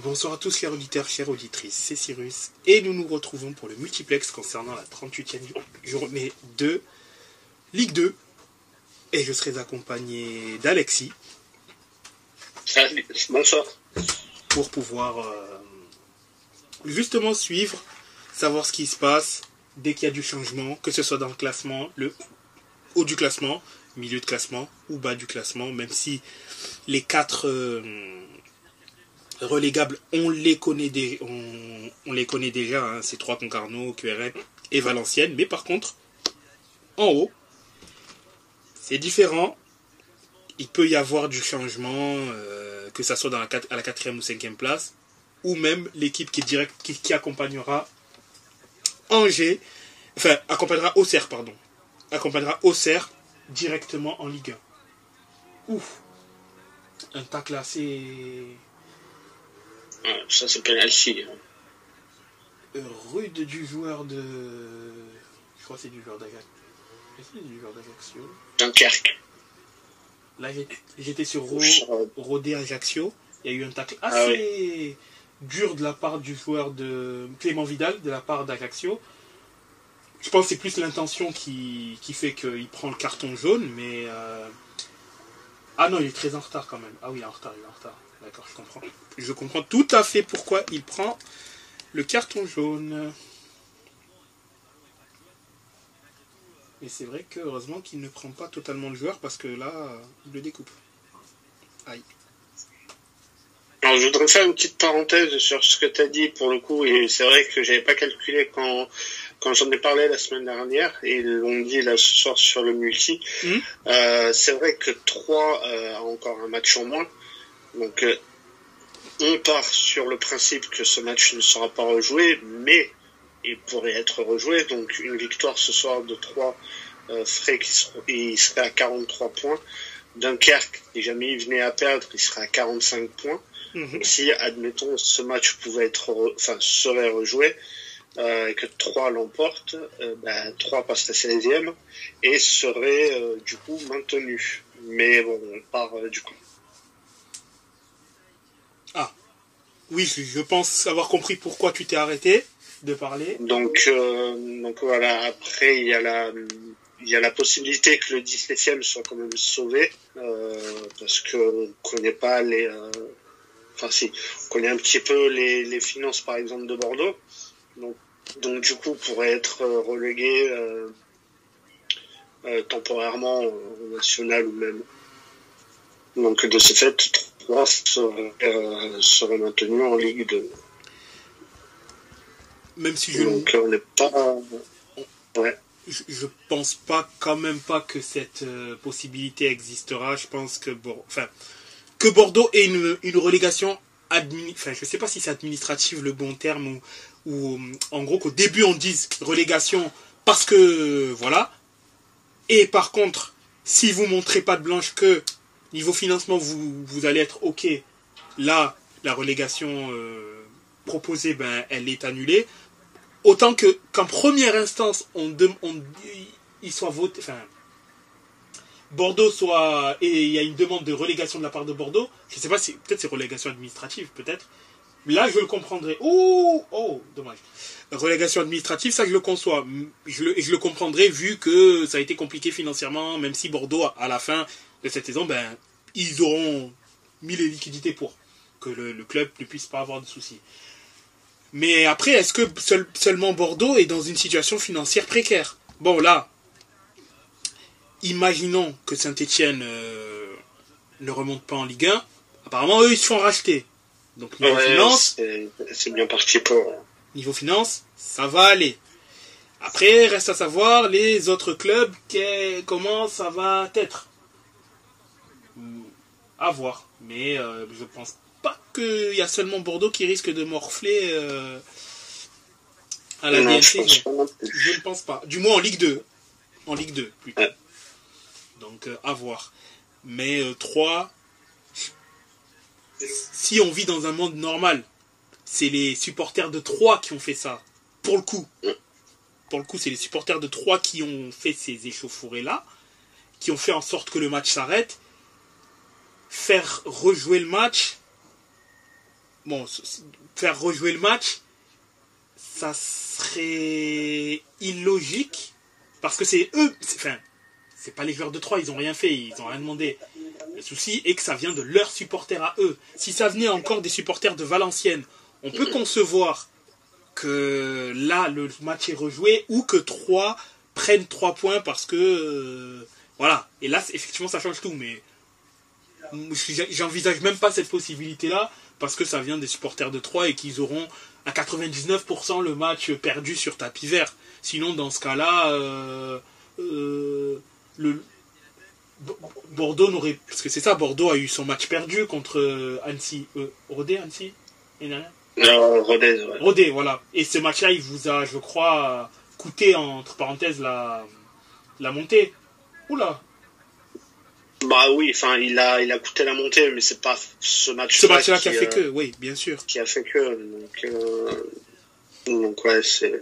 Bonsoir à tous chers auditeurs, chères auditrices, c'est Cyrus et nous nous retrouvons pour le multiplex concernant la 38e journée de Ligue 2 et je serai accompagné d'Alexis. Salut, bonsoir. Pour pouvoir justement suivre, savoir ce qui se passe dès qu'il y a du changement, que ce soit dans le classement, le haut du classement, milieu de classement ou bas du classement, même si les 4 relégables, on les connaît déjà, hein, c'est 3 Concarneau, QRM et Valenciennes, mais par contre, en haut, c'est différent. Il peut y avoir du changement, que ça soit à la 4e ou 5e place, ou même l'équipe qui accompagnera Angers, enfin, accompagnera Auxerre, directement en Ligue 1. Ouf, un tacle assez... Ça c'est penalty. Rude du joueur de... Je crois que c'est du joueur d'Ajaccio. Dunkerque. Là j'étais sur Rodé Ajaccio. Il y a eu un tacle assez dur de la part du joueur de Clément Vidal, de la part d'Ajaccio. Je pense que c'est plus l'intention qui fait qu'il prend le carton jaune, mais... Ah non, il est très en retard quand même. Ah oui, il est en retard. D'accord, je comprends. Je comprends tout à fait pourquoi il prend le carton jaune. Mais c'est vrai que heureusement qu'il ne prend pas totalement le joueur parce que là, il le découpe. Aïe. Alors, je voudrais faire une petite parenthèse sur ce que tu as dit pour le coup, et c'est vrai que j'avais pas calculé quand j'en ai parlé la semaine dernière, et ils l'ont dit là ce soir sur le multi. C'est vrai que 3 a encore un match en moins. Donc, on part sur le principe que ce match ne sera pas rejoué, mais il pourrait être rejoué. Donc, une victoire ce soir de 3 ferait qu'il serait à 43 points. Dunkerque, si jamais il venait à perdre, il serait à 45 points. Donc, si, admettons, ce match serait rejoué, et que 3 l'emporte, 3 passe à 16e et serait du coup maintenu. Mais bon, on part du coup. Ah, oui, je pense avoir compris pourquoi tu t'es arrêté de parler. Donc voilà, après il y a la possibilité que le 17e soit quand même sauvé, parce qu'on connaît pas les... on connaît un petit peu les finances par exemple de Bordeaux. Donc du coup, pourrait être relégué temporairement au national ou même. Donc de ce fait, 3 seraient maintenus en Ligue 2. Même si donc on n'est pas... Ouais. Je pense pas, quand même pas que cette possibilité existera. Je pense que Bordeaux ait une relégation je sais pas si c'est administratif le bon terme ou en gros qu'au début on dise relégation parce que voilà, et par contre si vous montrez pas de blanche que niveau financement vous allez être ok, là la relégation proposée elle est annulée, autant qu'en première instance il soit voté, Bordeaux soit, et il y a une demande de relégation de la part de Bordeaux, je sais pas si, peut-être c'est relégation administrative, peut-être. Là, je le comprendrai. Oh, dommage. Relégation administrative, ça je le conçois. Je le comprendrai vu que ça a été compliqué financièrement, même si Bordeaux, à la fin de cette saison, ils auront mis les liquidités pour que le club ne puisse pas avoir de soucis. Mais après, est-ce que seulement Bordeaux est dans une situation financière précaire? Bon, là, imaginons que Saint-Etienne ne remonte pas en Ligue 1. Apparemment, eux, ils se font racheter. Donc, niveau finance... C'est bien parti pour... Niveau finance, ça va aller. Après, reste à savoir les autres clubs, comment ça va être. À voir. Mais je pense pas qu'il y a seulement Bordeaux qui risque de morfler à la DNC. Je ne pense pas. Du moins en Ligue 2. En Ligue 2, plutôt. Ouais. Donc, à voir. Mais 3, si on vit dans un monde normal, c'est les supporters de 3 qui ont fait ça. Pour le coup, c'est les supporters de 3 qui ont fait ces échauffourées-là, qui ont fait en sorte que le match s'arrête. Faire rejouer le match, bon, faire rejouer le match, ça serait illogique, parce que c'est eux, enfin, c'est pas les joueurs de Troyes, ils ont rien fait, ils ont rien demandé. Le souci est que ça vient de leurs supporters à eux. Si ça venait encore des supporters de Valenciennes, on peut concevoir que là, le match est rejoué, ou que Troyes prennent 3 points parce que... voilà. Et là, effectivement, ça change tout, mais j'envisage même pas cette possibilité-là, parce que ça vient des supporters de Troyes et qu'ils auront à 99% le match perdu sur tapis vert. Sinon, dans ce cas-là, Bordeaux n'aurait... Parce que c'est ça, Bordeaux a eu son match perdu contre Annecy. Rodez, Annecy Non, Rodez, ouais. Rodez, voilà. Et ce match-là, il vous a, je crois, coûté, entre parenthèses, la montée. Oula. Bah oui, enfin, il a coûté la montée, mais c'est pas ce match-là qui a fait que, oui, bien sûr. Qui a fait que, donc ouais, c'est...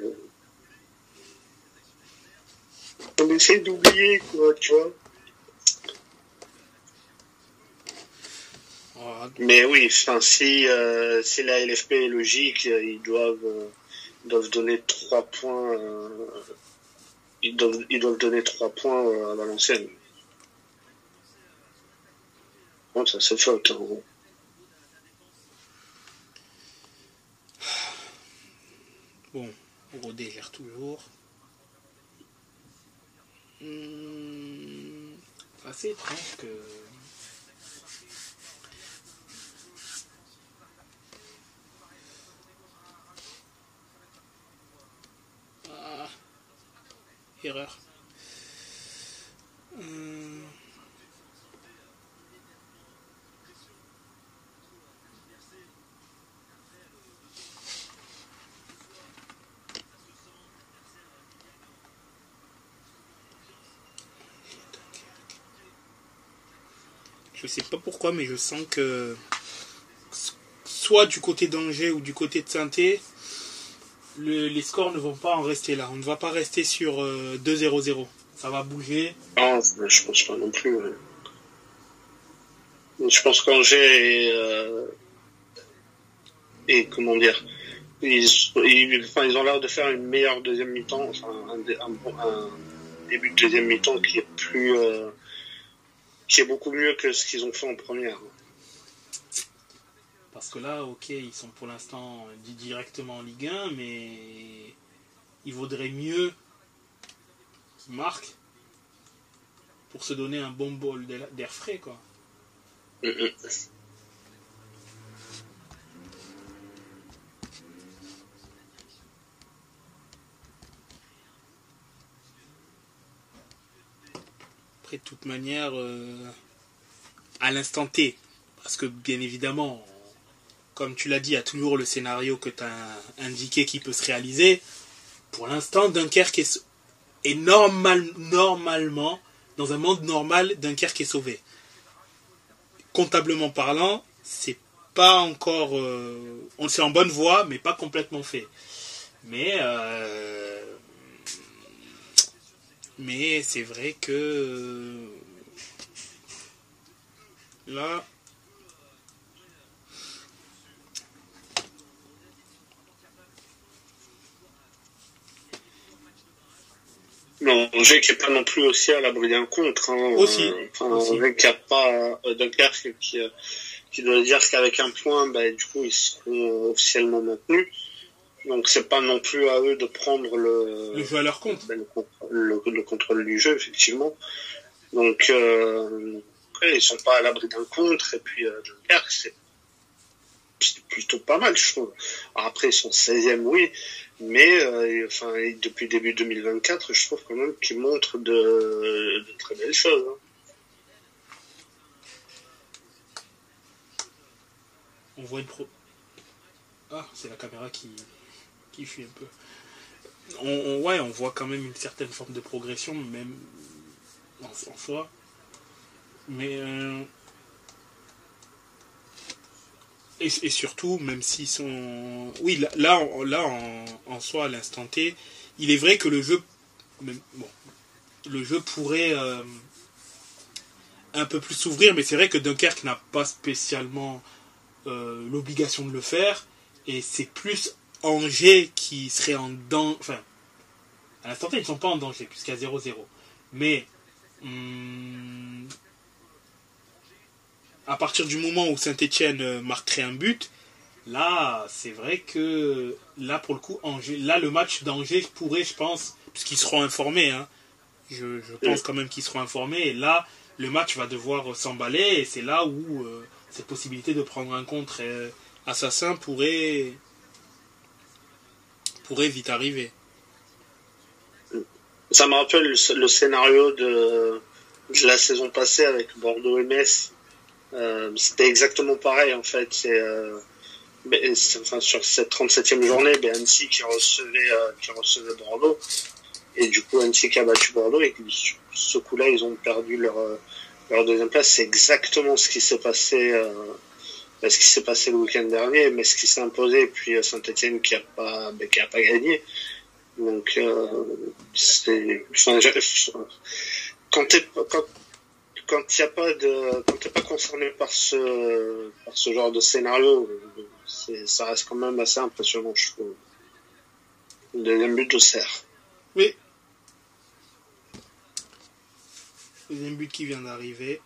On essaie d'oublier, quoi, tu vois. Mais oui, enfin, si la LFP est logique, ils doivent donner 3 points. Ils doivent donner 3 points à Valenciennes. Bon, ça c'est faute. Hein. Bon, Rodez gère toujours. C'est assez étrange que... Erreur. Je sais pas pourquoi, mais je sens que soit du côté d'Angers ou du côté de Saint-Étienne, les scores ne vont pas en rester là. On ne va pas rester sur 2-0-0. Ça va bouger. Non, je pense pas non plus. Ouais. Je pense qu'Angers et comment dire, ils ont l'air de faire une meilleure deuxième mi-temps, enfin un début de deuxième mi-temps qui est qui est beaucoup mieux que ce qu'ils ont fait en première. Parce que là, ok, ils sont pour l'instant directement en Ligue 1, mais il vaudrait mieux qu'ils marquent pour se donner un bon bol d'air frais, quoi. Après, de toute manière, à l'instant T, parce que bien évidemment, comme tu l'as dit, il y a toujours le scénario que tu as indiqué qui peut se réaliser. Pour l'instant, Dunkerque est normalement, dans un monde normal, Dunkerque est sauvé. Comptablement parlant, c'est pas encore... on est en bonne voie, mais pas complètement fait. Mais c'est vrai que... là... Non, Angers qui n'est pas non plus aussi à l'abri d'un contre. Hein. Aussi. Angers qui n'a pas Dunkerque qui doit dire qu'avec un point, du coup, ils seront officiellement maintenus. Donc, c'est pas non plus à eux de prendre le jeu à leur compte. Le contrôle du jeu, effectivement. Donc, ils sont pas à l'abri d'un contre. Et puis, Dunkerque, c'est plutôt pas mal, je trouve. Alors après, ils sont 16e, oui. Mais depuis début 2024, je trouve quand même qu'ils montrent de très belles choses. Hein. On voit une Ah, c'est la caméra qui fuit un peu. On voit quand même une certaine forme de progression, même en soi. Mais et surtout, même s'ils sont... Oui, là en soi, à l'instant T, il est vrai que le jeu pourrait un peu plus s'ouvrir, mais c'est vrai que Dunkerque n'a pas spécialement l'obligation de le faire. Et c'est plus Angers qui serait en danger. Enfin, à l'instant T, ils ne sont pas en danger, puisqu'il y a 0-0. Mais à partir du moment où Saint-Etienne marquerait un but, là, c'est vrai que là, pour le coup, Angers, là, le match d'Angers pourrait, je pense, puisqu'ils seront informés, hein, je pense quand même qu'ils seront informés, et là, le match va devoir s'emballer, et c'est là où cette possibilité de prendre un contre assassin pourrait vite arriver. Ça me rappelle le scénario de la saison passée avec Bordeaux et Metz. C'était exactement pareil en fait. Sur cette 37e journée, Annecy qui recevait Bordeaux, et du coup Annecy qui a battu Bordeaux, et ce coup-là ils ont perdu leur deuxième place. C'est exactement ce qui s'est passé le week-end dernier, mais ce qui s'est imposé, et puis Saint-Etienne qui a pas gagné. Donc quand t'es pas concerné par ce genre de scénario, ça reste quand même assez impressionnant, je trouve. Le deuxième but d'Auxerre. Oui. Le deuxième but qui vient d'arriver.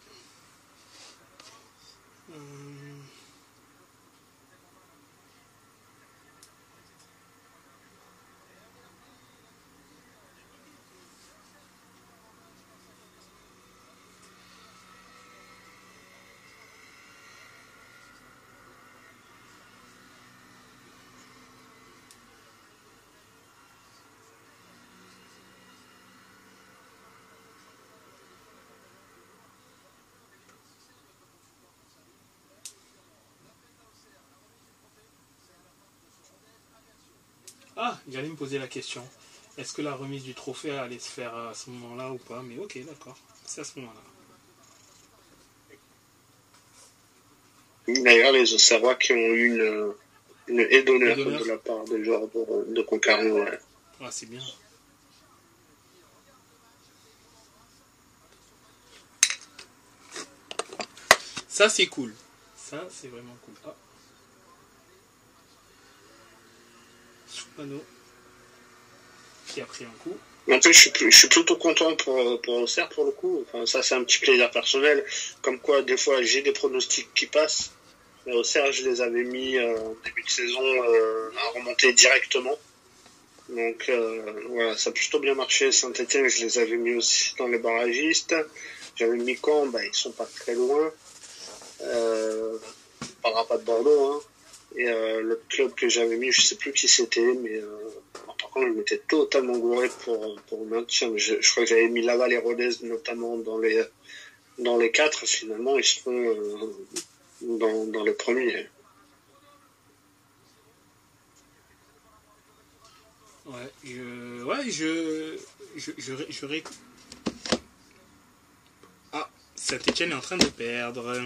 Ah, j'allais me poser la question. Est-ce que la remise du trophée allait se faire à ce moment-là ou pas? Mais ok, d'accord. C'est à ce moment-là. D'ailleurs, les Auxerrois qui ont eu une haie d'honneur de la part des joueurs de Concarneau. Ouais. Ah, c'est bien. Ça, c'est cool. Ça, c'est vraiment cool. Ah. Soumano qui a pris un coup. En fait, je suis plutôt content pour Auxerre pour le coup. Enfin, ça, c'est un petit plaisir personnel. Comme quoi, des fois, j'ai des pronostics qui passent. Mais Auxerre, je les avais mis en début de saison à remonter directement. Donc voilà, ça a plutôt bien marché. Saint-Etienne, je les avais mis aussi dans les barragistes. J'avais mis Caen, ils sont pas très loin. Par rapport à Bordeaux, hein. Et l'autre club que j'avais mis, je sais plus qui c'était, mais par contre je m'étais totalement gouré pour le maintien. Je crois que j'avais mis Laval et Rodez notamment dans les 4. Finalement ils seront dans les premiers. Ah, Saint-Etienne est en train de perdre.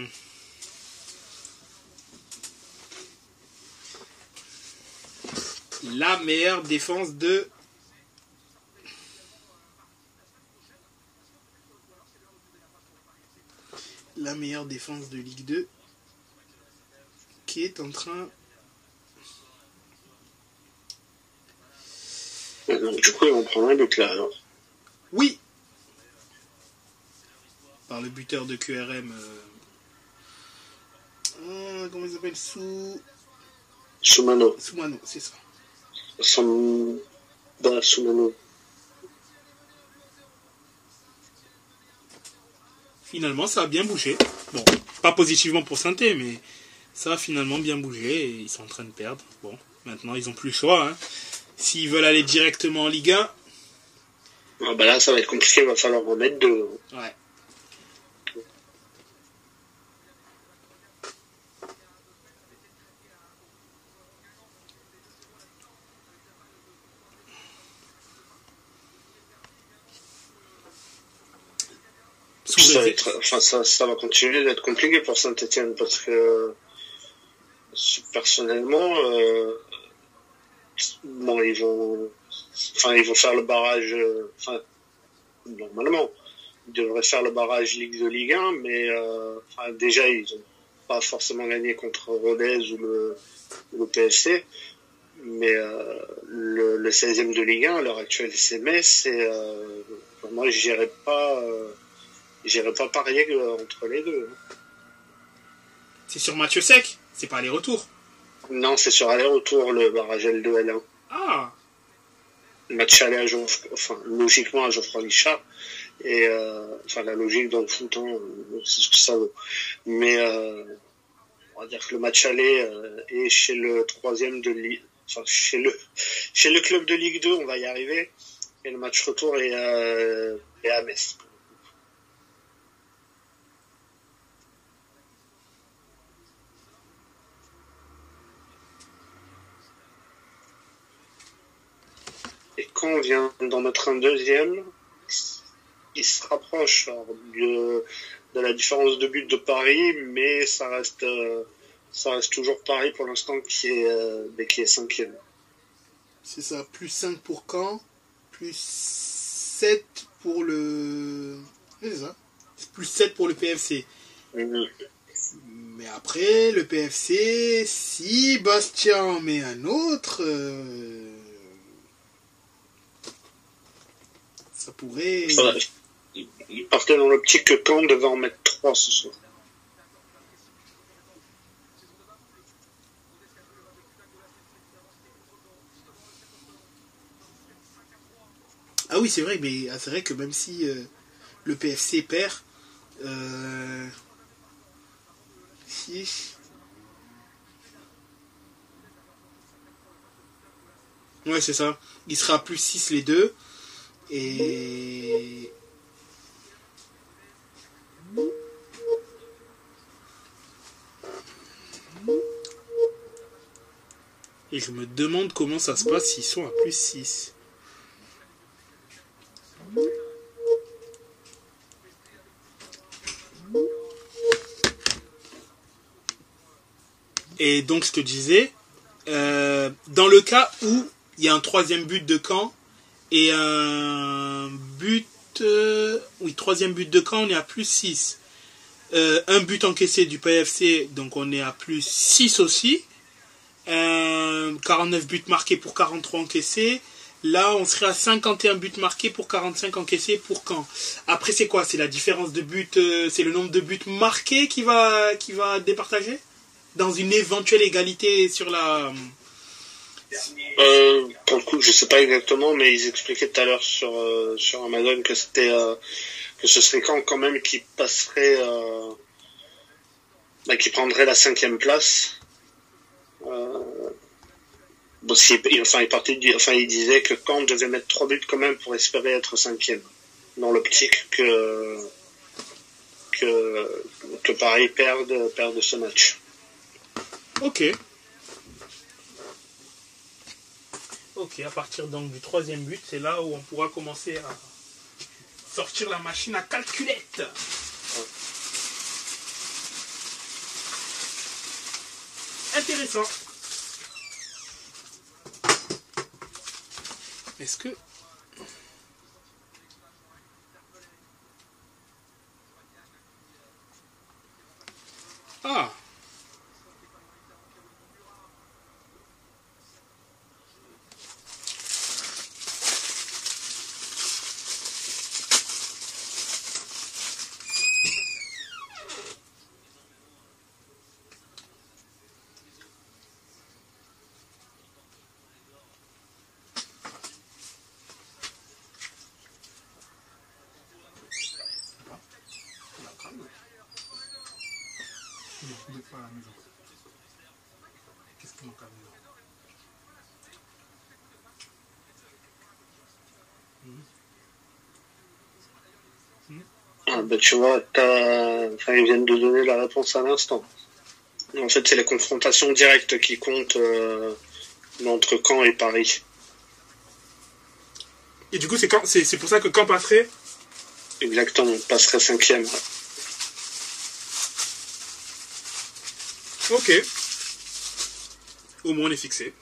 La meilleure défense de Ligue 2 qui est en train. Donc, du coup, ils vont prendre un but là alors. Oui. Par le buteur de QRM. Comment il s'appelle? Soumano, c'est ça. Soumano. Finalement, ça a bien bougé. Bon, pas positivement pour Saint-Étienne, mais ça a finalement bien bougé et ils sont en train de perdre. Bon, maintenant, ils n'ont plus le choix. Hein. S'ils veulent aller directement en Ligue 1... là, ça va être compliqué, il va falloir en mettre 2. Ouais. Ça va continuer d'être compliqué pour Saint-Etienne parce que personnellement, ils vont faire le barrage. Normalement, ils devraient faire le barrage Ligue 2, Ligue 1, mais déjà ils ont pas forcément gagner contre Rodez ou le PFC. Mais le 16e de Ligue 1, à l'heure actuelle, c'est Metz. Et moi, j'irais pas parier entre les deux. C'est sur match sec, c'est pas aller-retour. Non, c'est sur aller-retour, le barrage L2 L1. Ah. Le match aller à logiquement à Geoffroy Guichard. Et la logique dans le foot, hein, c'est ce que ça vaut. Mais on va dire que le match aller est chez le troisième de Ligue, chez le club de Ligue 2, on va y arriver. Et le match retour est à Metz. Et quand on vient d'en mettre un deuxième, il se rapproche de la différence de but de Paris, mais ça reste toujours Paris pour l'instant qui est cinquième. C'est ça, plus 5 pour Caen, plus 7 pour le... C'est ça, plus 7 pour le PFC. Mmh. Mais après, le PFC, si Bastia en met un autre, ça pourrait... Il partait dans l'optique que Caen devait en mettre 3 ce soir. Ah oui, c'est vrai, mais c'est vrai que même si le PFC perd, ouais, c'est ça. Il sera plus 6 les deux. Et je me demande comment ça se passe s'ils sont à plus 6. Et donc je te disais, dans le cas où il y a un troisième but de Caen et un but... troisième but de Caen, on est à plus 6. Un but encaissé du PFC, donc on est à plus 6 aussi. 49 buts marqués pour 43 encaissés. Là, on serait à 51 buts marqués pour 45 encaissés pour Caen. Après, c'est quoi? C'est la différence de buts, c'est le nombre de buts marqués qui va départager dans une éventuelle égalité sur la... Pour le coup, je sais pas exactement, mais ils expliquaient tout à l'heure sur Amazon que c'était que ce serait quand même qui passerait, qui prendrait la 5e place. Il disait que Caen devait mettre 3 buts quand même pour espérer être 5e, dans l'optique que Paris perde ce match. Ok, à partir donc du 3e but, c'est là où on pourra commencer à sortir la machine à calculette. Intéressant. Est-ce que... Ah. Qu'est-ce qui manque à la maison? Tu vois, ils viennent de donner la réponse à l'instant. En fait, c'est les confrontations directes qui comptent entre Caen et Paris. Et du coup, c'est pour ça que Caen passerait? Exactement, passerait 5e. Ok. Au moins, on est fixé.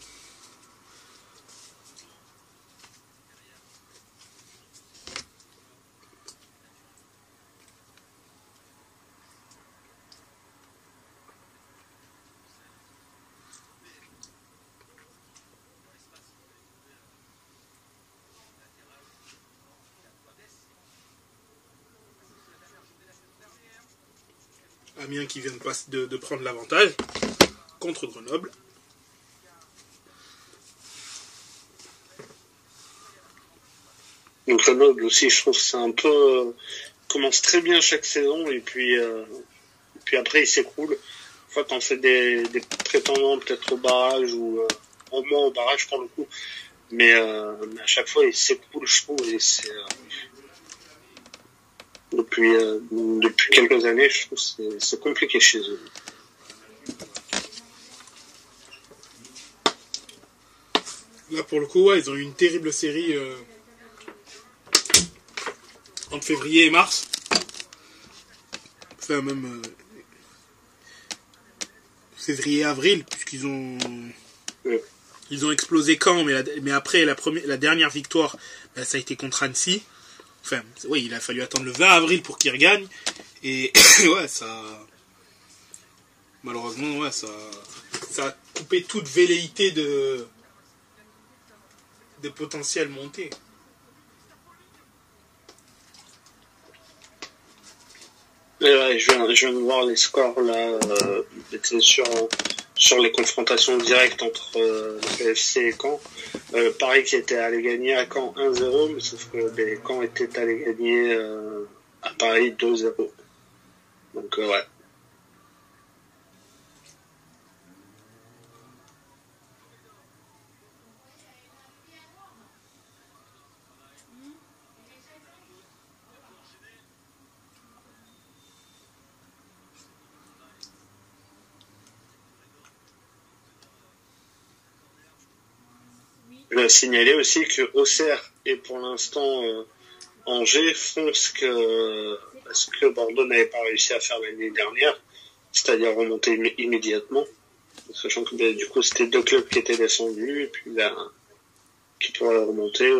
Amiens qui vient de prendre l'avantage contre Grenoble. Donc Grenoble aussi, je trouve que c'est un peu commence très bien chaque saison et puis après il s'écroule. Une fois quand c'est des prétendants peut-être au barrage ou au moins au barrage pour le coup, mais à chaque fois il s'écroule, je trouve, et c'est depuis quelques années, je trouve que c'est compliqué chez eux. Là pour le coup, ouais, ils ont eu une terrible série entre février et mars. Enfin même février-avril, puisqu'ils ont ils ont explosé Caen, mais après la dernière victoire, bah, ça a été contre Annecy. Enfin, oui, il a fallu attendre le 20 avril pour qu'ils regagnent. Et ouais, malheureusement, ouais, ça a coupé toute velléité de potentielles montées. Ouais, je viens de voir les scores là, sur les confrontations directes entre le PFC et Caen. Paris qui était allé gagner à Caen 1-0, mais sauf que Caen était allé gagner à Paris 2-0. Donc ouais. Je vais signaler aussi que Auxerre et pour l'instant Angers font ce que Bordeaux n'avait pas réussi à faire l'année dernière, c'est-à-dire remonter immédiatement, sachant que du coup c'était deux clubs qui étaient descendus et puis là qui pourraient remonter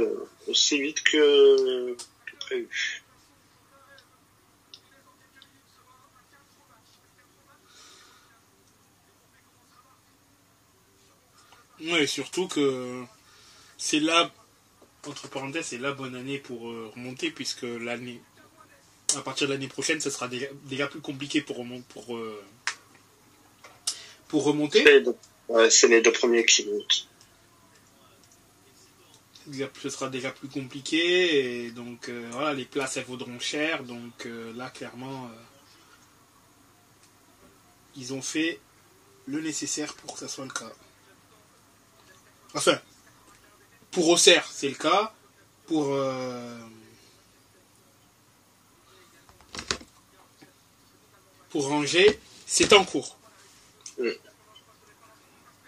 aussi vite que prévu. Ouais, et surtout que c'est là, entre parenthèses, c'est la bonne année pour remonter, puisque à partir de l'année prochaine, ce sera déjà plus compliqué pour remonter. C'est les deux premiers qui montent. Ce sera déjà plus compliqué, et donc voilà, les places elles vaudront cher, donc là clairement ils ont fait le nécessaire pour que ça soit le cas. Enfin, pour Auxerre, c'est le cas. Pour Angers, c'est en cours.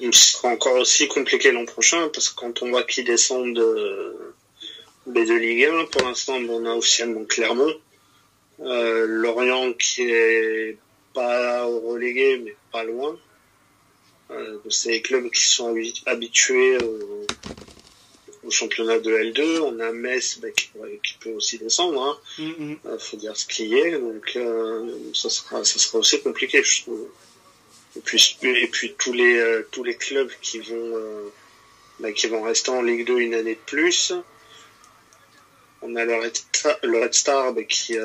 Il sera encore aussi compliqué l'an prochain, parce que quand on voit qu'ils descendent de Ligue 1, pour l'instant, on a officiellement Clermont. Lorient qui est pas relégué, mais pas loin. C'est les clubs qui sont habitués au championnat de L2. On a Metz qui peut aussi descendre. Faut dire ce qu'il y est. Donc ça sera aussi compliqué, je trouve. Et puis tous les clubs qui vont rester en Ligue 2 une année de plus. On a le Red Star qui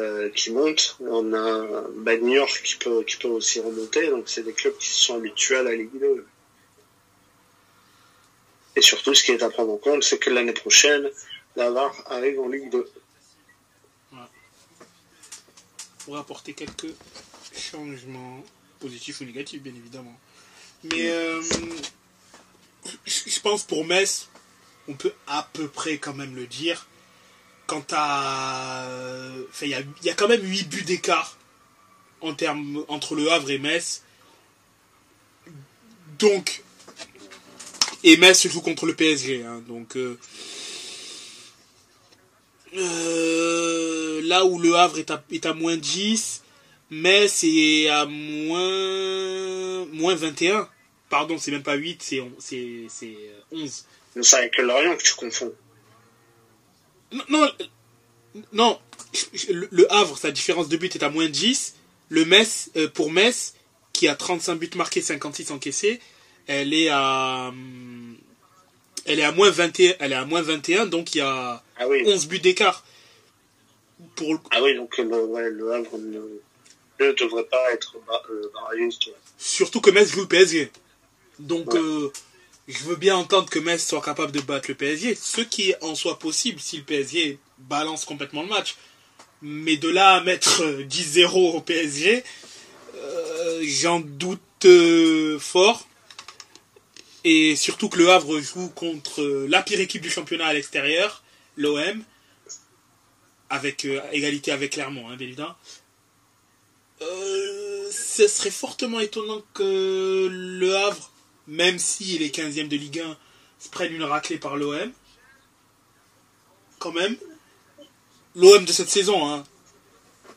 monte. On a New York qui peut aussi remonter. Donc c'est des clubs qui se sont habitués à la Ligue 2. Et surtout, ce qui est à prendre en compte, c'est que l'année prochaine, la VAR arrive en Ligue 2. Ouais. Pour apporter quelques changements positifs ou négatifs, bien évidemment. Mais je pense pour Metz, on peut à peu près quand même le dire. Quant à... il y a quand même 8 buts d'écart entre le Havre et Metz. Donc... Et Metz se joue contre le PSG. Hein, donc... là où le Havre est à moins 10, Metz est à moins 21. Pardon, c'est même pas 8, c'est 11. C'est avec Lorient que tu confonds. Non, le Havre, sa différence de but est à moins 10. Le Metz, pour Metz, qui a 35 buts marqués, 56 encaissés, elle est à moins 21, donc il y a 11 buts d'écart. Ah oui, donc le Havre ne devrait pas être barragiste. Ouais. Surtout que Metz joue le PSG. Donc, Ouais. je veux bien entendre que Metz soit capable de battre le PSG, ce qui en soit possible si le PSG balance complètement le match. Mais de là à mettre 10-0 au PSG, j'en doute fort. Et surtout que le Havre joue contre la pire équipe du championnat à l'extérieur, l'OM, avec égalité avec Clermont, hein, bien évidemment. Ce serait fortement étonnant que le Havre, même s'il est 15e de Ligue 1, se prenne une raclée par l'OM. Quand même. L'OM de cette saison, hein.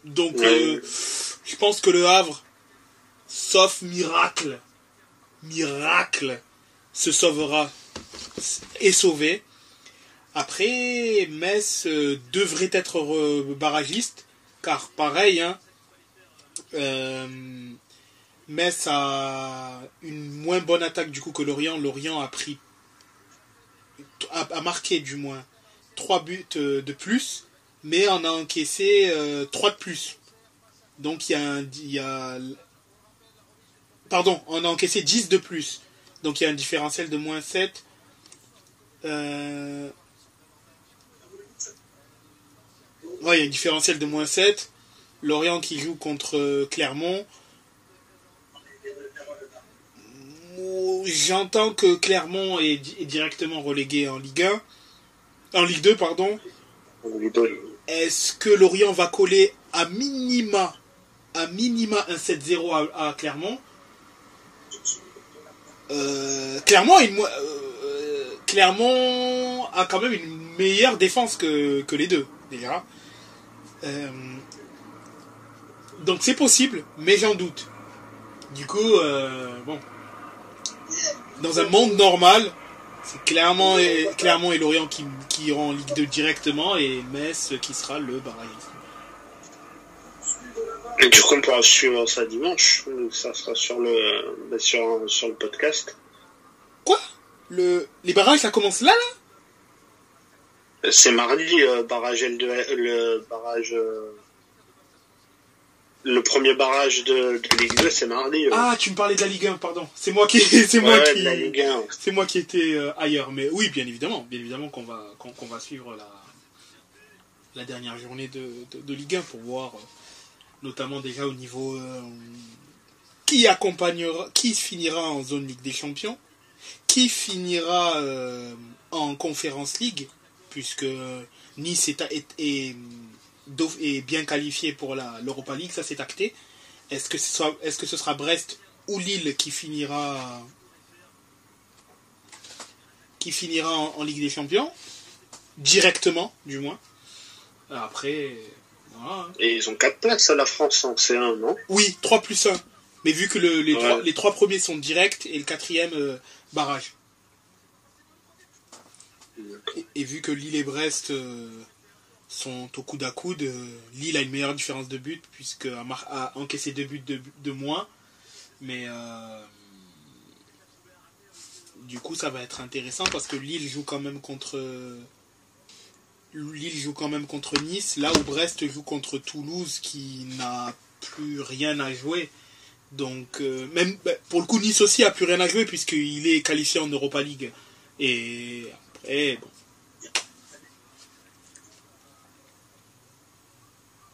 Donc, je pense que le Havre, sauf miracle, se sauvera, est sauvé. Après, Metz devrait être barragiste, car pareil, hein, Metz a une moins bonne attaque du coup que Lorient. Lorient a marqué du moins 3 buts de plus, mais en a encaissé 3 de plus. Donc pardon, on a encaissé 10 de plus. Donc il y a un différentiel de moins 7. Ouais, il y a un différentiel de moins 7. Lorient qui joue contre Clermont. J'entends que Clermont est directement relégué en Ligue 1. En Ligue 2, pardon. Est-ce que Lorient va coller à minima un 7-0 à Clermont? Clermont a quand même une meilleure défense que les deux, déjà. Donc c'est possible, mais j'en doute. Du coup, bon. Dans un monde normal, c'est Clermont et Lorient qui iront en Ligue 2 directement et Metz qui sera le barragiste. Et du coup, on pourra suivre ça dimanche. Ça sera sur le podcast. Quoi? Les barrages, ça commence là? C'est mardi, barrage le barrage. Le premier barrage de Ligue 2, c'est mardi. Ah, tu me parlais de la Ligue 1, pardon. C'est moi qui la Ligue 1. C'est moi qui étais ailleurs. Mais oui, bien évidemment qu'on va suivre la dernière journée de Ligue 1 pour voir, notamment déjà au niveau qui finira en zone Ligue des Champions, qui finira en Conference League, puisque Nice est bien qualifié pour l'Europa League, ça c'est acté. Est-ce que ce sera Brest ou Lille qui finira en Ligue des Champions directement, du moins. Après, voilà. Et ils ont 4 places à la France en C1, non? Oui, 3+1. Mais vu que les 3 premiers sont directs et le 4e barrage. Et vu que Lille et Brest sont au coude à coude, Lille a une meilleure différence de but puisque a encaissé 2 buts de moins. Mais du coup ça va être intéressant parce que Lille joue quand même contre Nice, là où Brest joue contre Toulouse qui n'a plus rien à jouer. Donc même pour le coup Nice aussi a plus rien à jouer puisqu'il est qualifié en Europa League. Et après bon.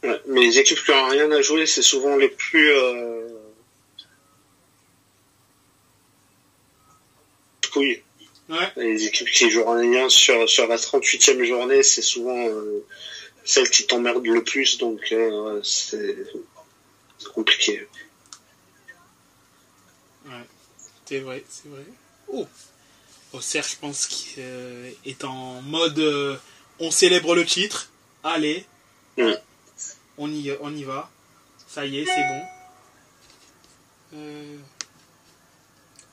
Ouais, mais les équipes qui n'ont rien à jouer, c'est souvent les plus couilles. Ouais. Les équipes qui jouent rien sur la 38e journée, c'est souvent celles qui t'emmerdent le plus, donc c'est compliqué. Ouais, c'est vrai. Oh, Auxerre, je pense qu'il est en mode on célèbre le titre. Allez, on y va. Ça y est, c'est bon.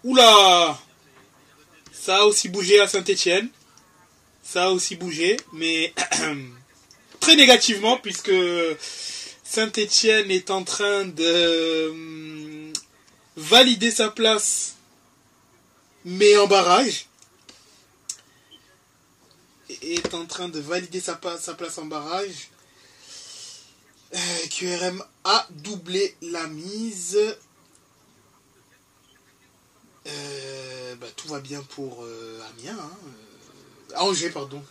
Oula, ça a aussi bougé à Saint-Etienne. Ça a aussi bougé, mais très négativement puisque Saint-Etienne est en train de valider sa place, mais en barrage. Est en train de valider sa place en barrage. QRM a doublé la mise. Tout va bien pour Amiens. Angers, pardon.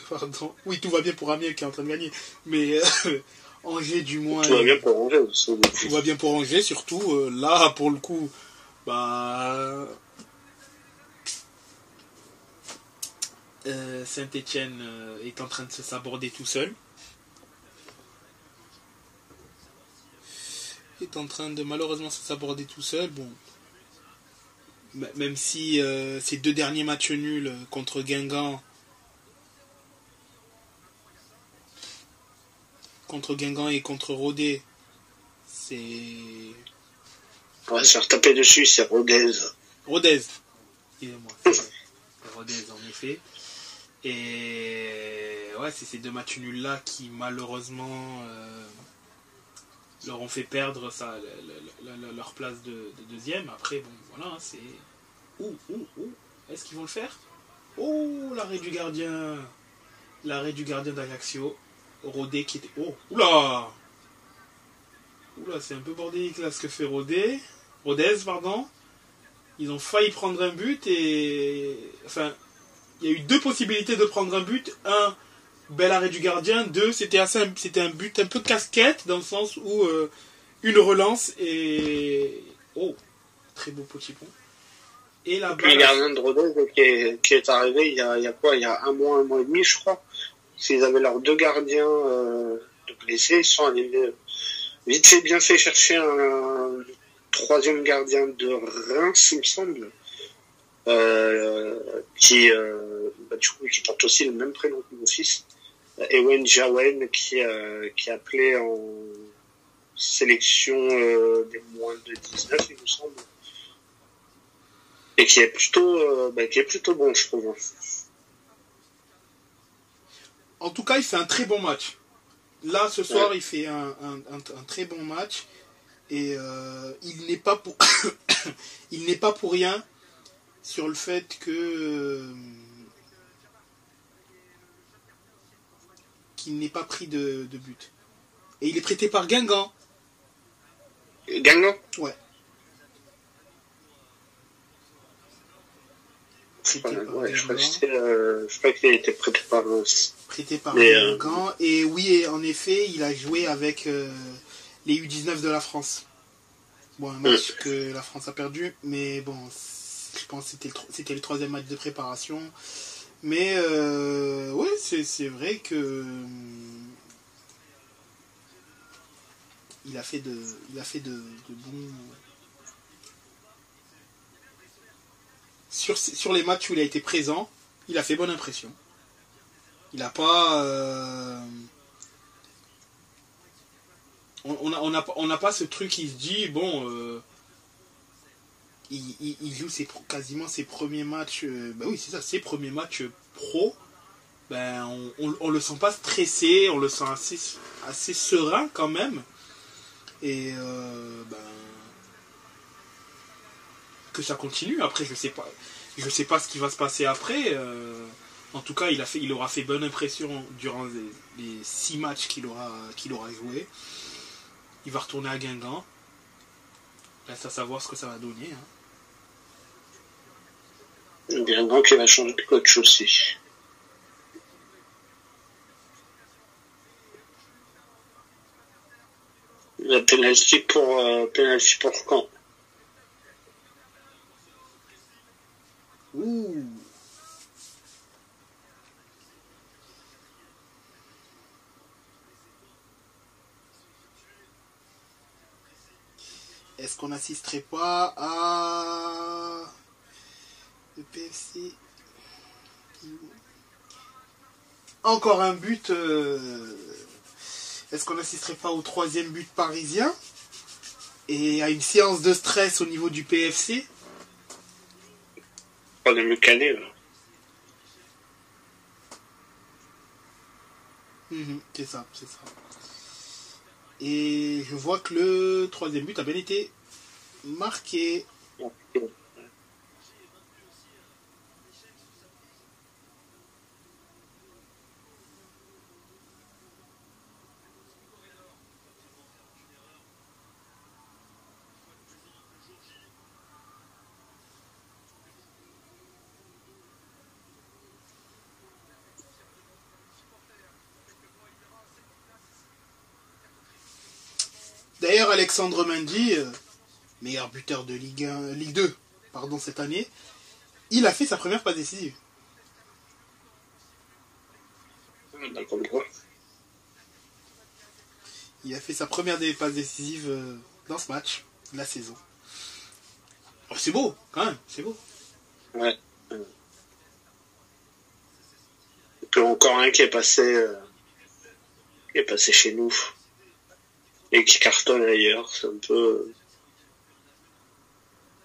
Pardon. Oui, tout va bien pour Amiens qui est en train de gagner. Mais Angers, du moins. Tout va bien pour Angers aussi. Tout va bien pour Angers, surtout. Là, pour le coup, Saint-Étienne est en train de se saborder tout seul. Est en train de malheureusement se saborder tout seul. Bon. Même si ces 2 derniers matchs nuls contre Guingamp. Contre Guingamp et contre Rodez, c'est... On va se faire taper dessus, c'est Rodez. Rodez, excusez-moi, c'est Rodez en effet. Et ouais, c'est ces 2 matchs nuls-là qui malheureusement leur ont fait perdre leur place de deuxième. Après, bon, voilà, c'est... Est-ce qu'ils vont le faire? L'arrêt du gardien. L'arrêt du gardien d'Ajaccio. Rodez qui était... Oula, c'est un peu bordélique là ce que fait Rodez, pardon. Ils ont failli prendre un but et... Enfin, il y a eu 2 possibilités de prendre un but. 1, bel arrêt du gardien. 2, c'était un but un peu casquette dans le sens où une relance et... très beau petit pont. Et la balle... Le gardien de Rodez qui est arrivé il y a quoi? Il y a un mois et demi, je crois. S'ils avaient leurs 2 gardiens de blessés, ils sont allés vite fait bien fait chercher un 3e gardien de Reims, il me semble, qui porte aussi le même prénom que mon fils, Ewen Jawen, qui est appelé en sélection des moins de 19, il me semble, et qui est plutôt bon, je trouve. En tout cas, il fait un très bon match. Là, ce soir, il fait un très bon match. Et il n'est pas pour il n'est pas pour rien sur le fait que qu'il n'ait pas pris de but. Et il est prêté par Guingamp. Guingamp? Ouais. Je crois qu'il était prêté par Reims. Prêté par Guingamp. Et oui, en effet, il a joué avec les U19 de la France. Bon, un match que la France a perdu, mais bon, je pense que c'était le 3e match de préparation. Mais ouais, c'est vrai que il a fait de bons... Sur les matchs où il a été présent, il a fait bonne impression. Il n'a pas... On n'a pas ce truc qui se dit, bon... il joue quasiment ses premiers matchs... oui, c'est ça, ses premiers matchs pro. On le sent pas stressé, on le sent assez serein quand même. Et que ça continue. Après, je sais pas ce qui va se passer après. En tout cas, il aura fait bonne impression durant les 6 matchs qu'il aura joué. Il va retourner à Guingamp. Reste à savoir ce que ça va donner. Guingamp qui va changer de coach aussi. La penalty pour Caen. Ouh. Est-ce qu'on n'assisterait pas à le PFC? Encore un but. Est-ce qu'on n'assisterait pas au 3e but parisien et à une séance de stress au niveau du PFC? Pas de me caler là. C'est ça. Et je vois que le 3e but a bien été marqué. D'ailleurs, Alexandre Mendy, meilleur buteur de Ligue 2 cette année, il a fait sa première passe décisive. Il a fait sa première passes décisive dans ce match de la saison. Oh, c'est beau, quand même, c'est beau. Ouais. Et puis encore un qui est passé chez nous et qui cartonne ailleurs. C'est un peu.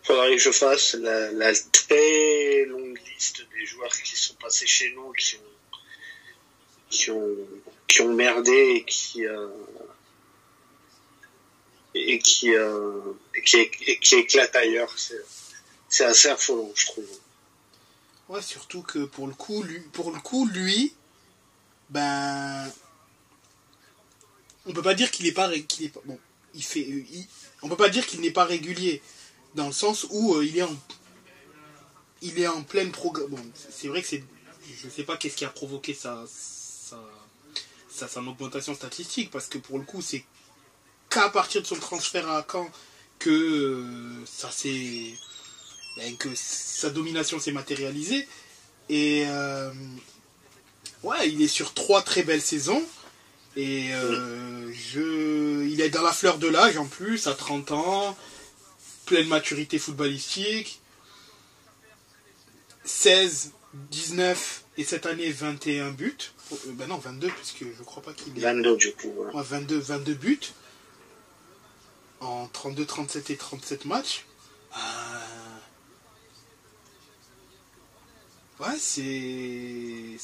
Faudrait que je fasse la très longue liste des joueurs qui sont passés chez nous, qui ont merdé et qui éclatent ailleurs. C'est assez affolant, je trouve. Ouais, surtout que pour le coup, lui, ben, on peut pas dire qu'il est pas, bon, on peut pas dire qu'il n'est pas régulier, dans le sens où il est en pleine progrès. Bon, c'est vrai que je sais pas qu'est-ce qui a provoqué son augmentation statistique, parce que pour le coup, c'est qu'à partir de son transfert à Caen que que sa domination s'est matérialisée. Et ouais, il est sur 3 très belles saisons. Et il est dans la fleur de l'âge en plus, à 30 ans, pleine maturité footballistique. 16, 19 et cette année 21 buts. Ben non, 22, puisque je crois pas qu'il est. 22 du coup. Ouais. Ouais, 22 buts. En 32, 37 et 37 matchs. Ouais, c'est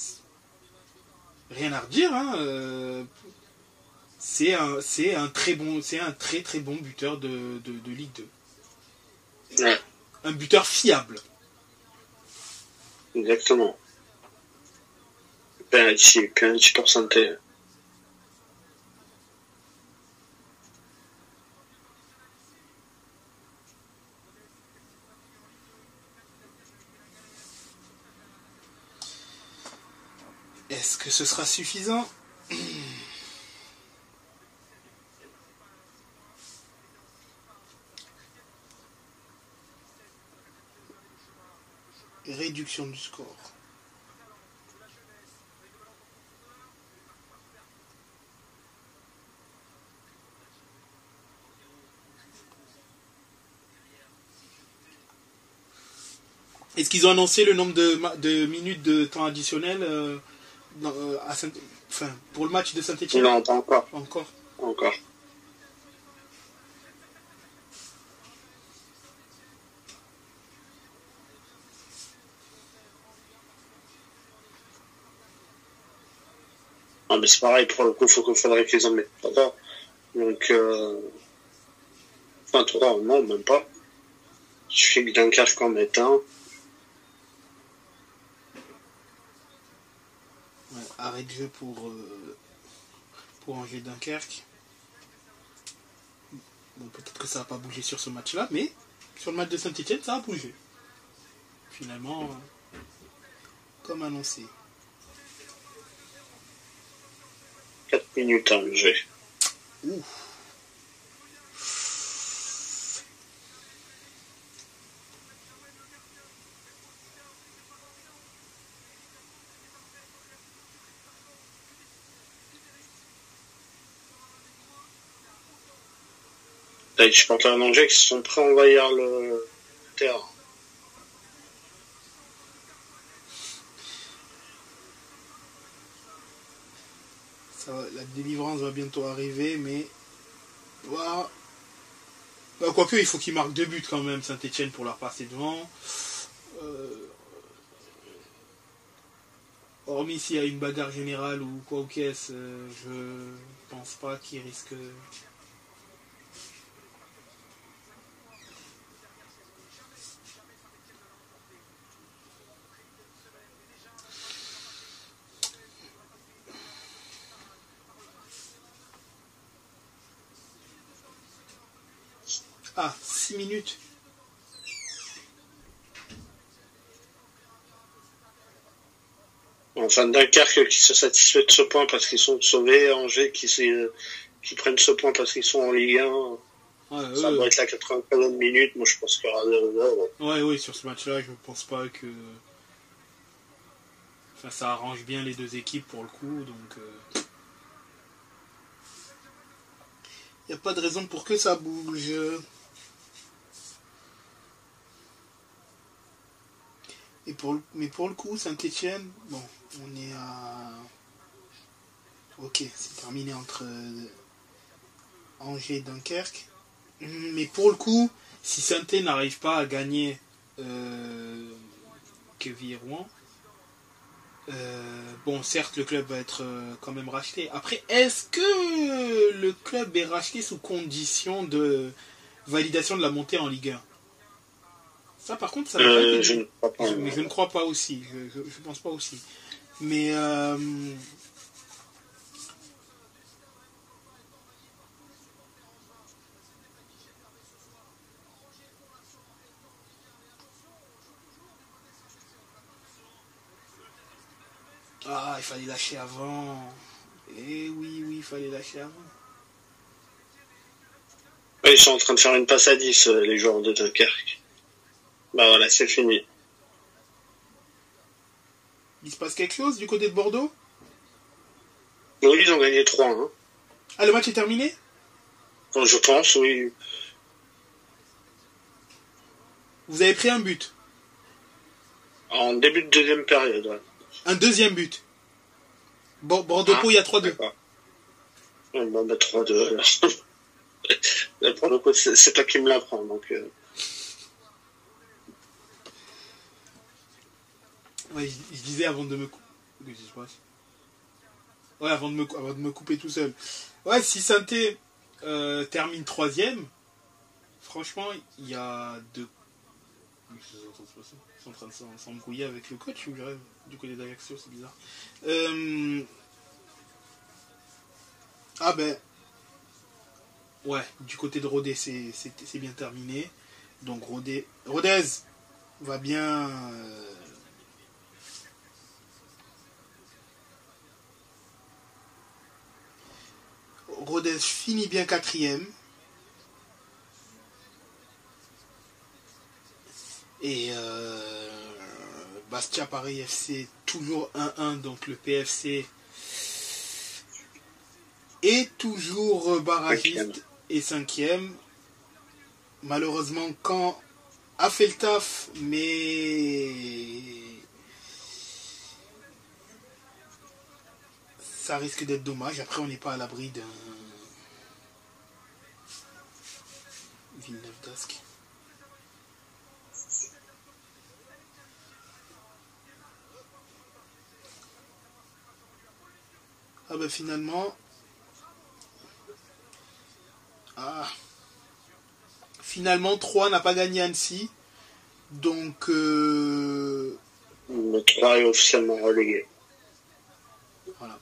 rien à redire, hein. C'est un très très bon buteur de Ligue 2. Ouais. Un buteur fiable. Exactement. Penalty pourcentage. Est-ce que ce sera suffisant ? Réduction du score. Est-ce qu'ils ont annoncé le nombre de minutes de temps additionnel pour le match de Saint-Etienne ? Non, pas encore. Encore. Ah, mais c'est pareil, pour le coup, faudrait qu'ils en mettent pas. Donc, 23, non, même pas. Il suffit que Dunkerque en mette un. Ouais, arrêt de jeu pour Angers Dunkerque. Bon, peut-être que ça n'a pas bougé sur ce match-là, mais sur le match de Saint-Etienne, ça a bougé. Finalement, comme annoncé. 4 minutes en jeu. Ouh. T'as des supporters d'Angers qui sont prêts à envahir le terrain. La délivrance va bientôt arriver, mais voilà. Quoique, il faut qu'ils marquent 2 buts quand même, Saint-Etienne, pour leur passer devant. Hormis s'il y a une bagarre générale ou quoi au caisse, je pense pas qu'ils risquent. Ah, 6 minutes. Enfin, Dunkerque qui se satisfait de ce point parce qu'ils sont sauvés, Angers qui qu'ils prennent ce point parce qu'ils sont en Ligue 1. Ouais, Ça doit être la 93e minute. Moi, je pense qu'il y aura 0-0. Ouais, sur ce match-là, je pense pas que... Enfin, ça arrange bien les deux équipes pour le coup, donc... Il n'y a pas de raison pour que ça bouge. Mais pour le coup, Saint-Etienne, bon, on est à... Ok, c'est terminé entre Angers et Dunkerque. Mais pour le coup, si Saint-Etienne n'arrive pas à gagner Quevilly-Rouen, bon, certes, le club va être quand même racheté. Après, est-ce que le club est racheté sous condition de validation de la montée en Ligue 1? Ça, par contre, ça n'a pas été... Je ne crois pas. Mais je ne crois pas aussi. Je pense pas aussi. Mais... Ah, il fallait lâcher avant. Eh oui, il fallait lâcher avant. Ils sont en train de faire une passe à 10, les joueurs de Dunkerque. Bah voilà, c'est fini. Il se passe quelque chose du côté de Bordeaux? Oui, ils ont gagné 3-1. Ah, le match est terminé? Enfin, je pense, oui. Vous avez pris un but? En début de deuxième période, ouais. Un deuxième but? Bordeaux-Pau, il y a 3-2. D'accord. Bon, bah 3-2, alors. Là, pour le coup, c'est toi qui me l'apprends, donc... Ouais, je disais avant de me couper. Qu'est-ce qui se passe? Ouais, avant de me couper tout seul. Ouais, si Saint-Étienne termine 3ème, franchement, il y a deux... Ils sont en train de s'embrouiller avec le coach ou je rêve du côté d'Ajaccio, c'est bizarre. Ah ben... Ouais, du côté de Rodez, c'est bien terminé. Donc Rodez va bien... Rodez finit bien 4ème. Et Bastia Paris FC toujours 1-1, donc le PFC est toujours barragiste et 5ème. Malheureusement, Caen a fait le taf, mais ça risque d'être dommage. Après, on n'est pas à l'abri d'un Villeneuve d'Ascq. Ah ben finalement... Finalement, 3 n'a pas gagné Annecy. Donc... Le 3 est officiellement relégué. Voilà.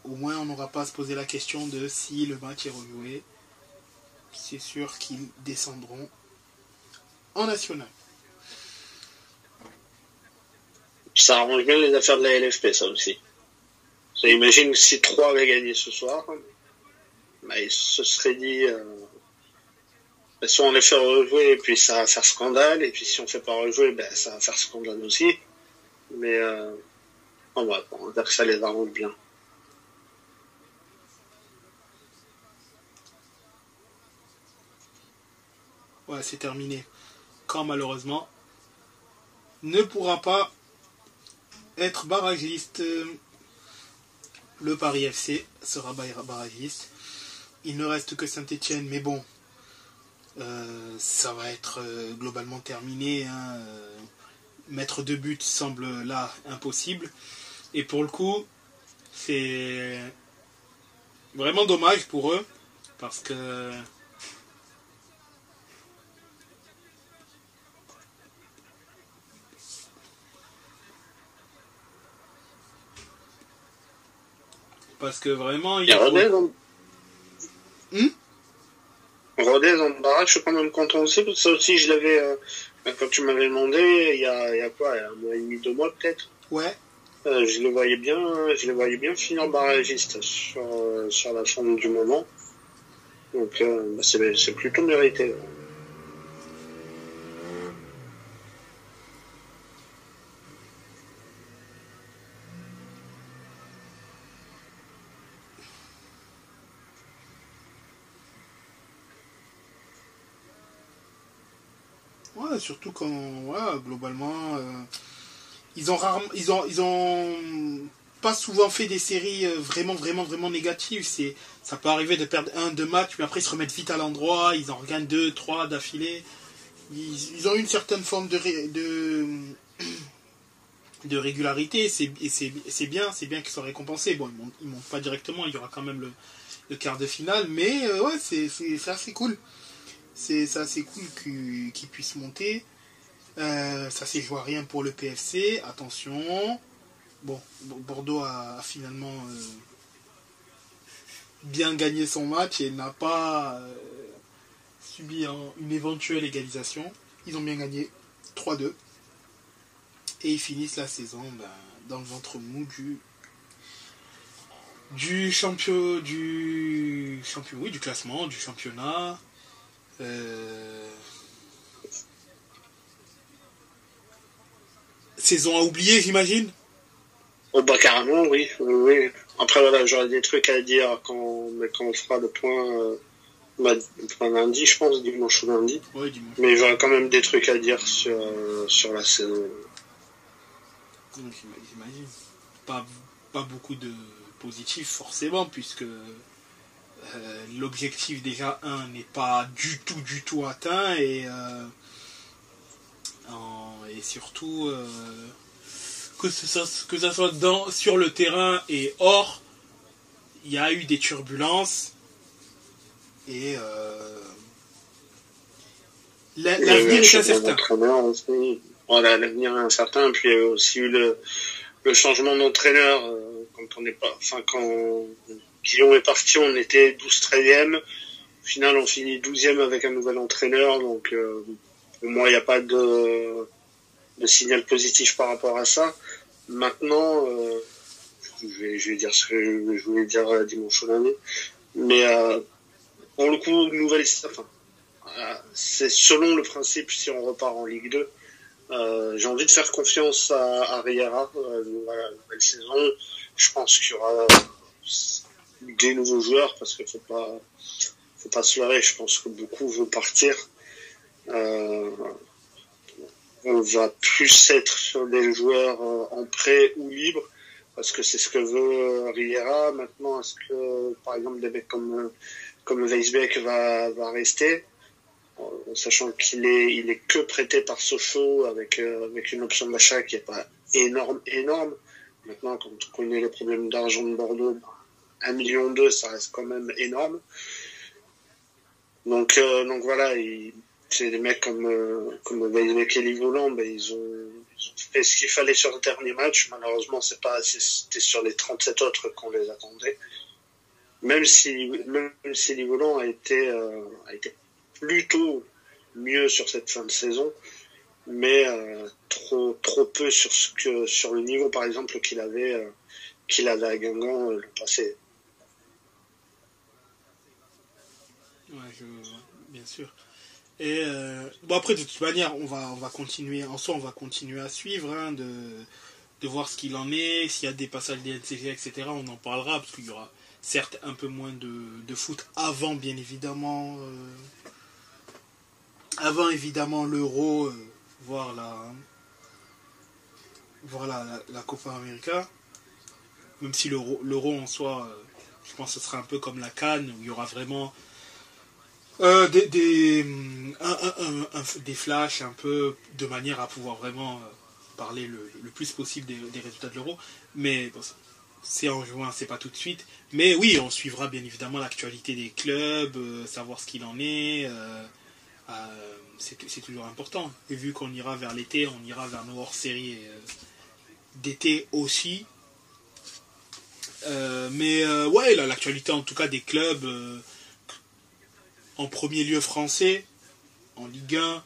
Au moins, on n'aura pas à se poser la question de si le match est rejoué. C'est sûr qu'ils descendront en national. Ça arrange bien les affaires de la LFP, ça aussi. Ça, imagine si 3 avait gagné ce soir, bah, il se serait dit... si on les fait rejouer, et puis ça va faire scandale, et puis si on fait pas rejouer, ben ça va faire scandale aussi. Mais on va dire que ça les arrange bien. Ouais, c'est terminé. Quand malheureusement ne pourra pas être barragiste. Le Paris FC sera barragiste. Il ne reste que Saint-Etienne, mais bon, ça va être globalement terminé. Hein. Mettre 2 buts semble là impossible. Et pour le coup, c'est vraiment dommage pour eux, parce que vraiment il y a Rodez Rodez en barrage, je suis quand même content aussi, parce que ça aussi je l'avais, quand tu m'avais demandé, il y a quoi, il y a 1 mois et demi, 2 mois peut-être. Ouais. Je les voyais bien finir barragiste sur la fin du moment. Donc c'est plutôt mérité. Ouais, surtout quand, ouais, globalement, ils ont rarement, ils ont pas souvent fait des séries vraiment, vraiment, vraiment négatives. Ça peut arriver de perdre un, deux matchs, mais après ils se remettent vite à l'endroit, ils en regagnent deux, trois d'affilée. Ils ont une certaine forme de régularité, et c'est bien qu'ils soient récompensés. Bon, ils montent pas directement, il y aura quand même le quart de finale, mais ouais, c'est assez cool. C'est assez cool qu'ils puissent monter. Ça s'est joué à rien pour le PFC, attention. Bon, Bordeaux a finalement bien gagné son match et n'a pas subi une éventuelle égalisation. Ils ont bien gagné 3-2. Et ils finissent la saison dans le ventre mou du champion, oui, du classement, du championnat. Saison à oublier, j'imagine. Oh bah carrément, oui, oui, oui. Après voilà, j'aurais des trucs à dire quand on fera le point lundi, je pense, dimanche ou lundi. Ouais, dimanche. Mais j'aurais quand même des trucs à dire sur la saison. J'imagine. Pas beaucoup de positifs forcément, puisque l'objectif déjà n'est pas du tout atteint, et surtout que ça soit sur le terrain et hors, il y a eu des turbulences, et l'avenir est incertain. Voilà, l'avenir est incertain, puis il y a aussi eu le changement d'entraîneur quand on n'est pas, enfin quand Guillaume est parti, on était 12-13e. Au final, on finit 12e avec un nouvel entraîneur, donc pour moi, il n'y a pas de signal positif par rapport à ça. Maintenant, je vais dire ce que je voulais dire dimanche au lundi, mais pour le coup, c'est selon le principe si on repart en Ligue 2. J'ai envie de faire confiance à Riera. Voilà, nouvelle saison. Je pense qu'il y aura des nouveaux joueurs parce qu'il faut pas se leurrer. Je pense que beaucoup veulent partir. On va plus être sur des joueurs en prêt ou libre parce que c'est ce que veut Riera. Maintenant, est-ce que par exemple des mecs comme Weisbeck va rester? Sachant qu'il est que prêté par Sochaux avec une option d'achat qui est pas énorme. Maintenant, quand on connaît les problèmes d'argent de Bordeaux, 1,2 million, ça reste quand même énorme. Donc voilà, c'est des mecs comme Weisbeck et Livolan, ils ont fait ce qu'il fallait sur le dernier match. Malheureusement, c'est pas assez, c'était sur les 37 autres qu'on les attendait. Même si Livolan a été plutôt mieux sur cette fin de saison, mais trop peu sur le niveau par exemple qu'il avait à Guingamp l'an passé. Ouais, bien sûr. Et bon, après de toute manière, on va continuer on va continuer à suivre, hein, de voir ce qu'il en est, s'il y a des passages des NCG, etc. On en parlera parce qu'il y aura certes un peu moins de foot avant, bien évidemment. Avant évidemment l'Euro, voir la Copa América. Même si l'Euro en soi, je pense que ce sera un peu comme la CAN, où il y aura vraiment des flashs un peu de manière à pouvoir vraiment parler le plus possible des résultats de l'Euro. Mais bon, c'est en juin, c'est pas tout de suite. Mais oui, on suivra bien évidemment l'actualité des clubs, savoir ce qu'il en est. C'est toujours important. Et vu qu'on ira vers l'été, on ira vers nos hors-séries d'été aussi. Mais ouais, l'actualité en tout cas des clubs, en premier lieu français, en Ligue 1,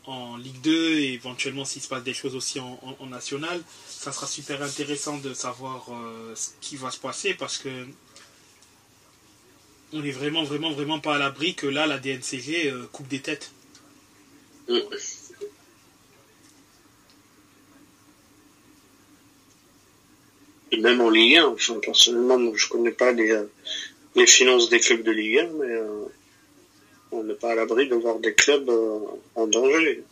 en Ligue 2, et éventuellement s'il se passe des choses aussi en national, ça sera super intéressant de savoir ce qui va se passer, parce que on est vraiment, vraiment, vraiment pas à l'abri que là, la DNCG coupe des têtes. Mm. Et même en Ligue 1, enfin, personnellement, je connais pas les finances des clubs de Ligue 1, mais on n'est pas à l'abri de voir des clubs en danger.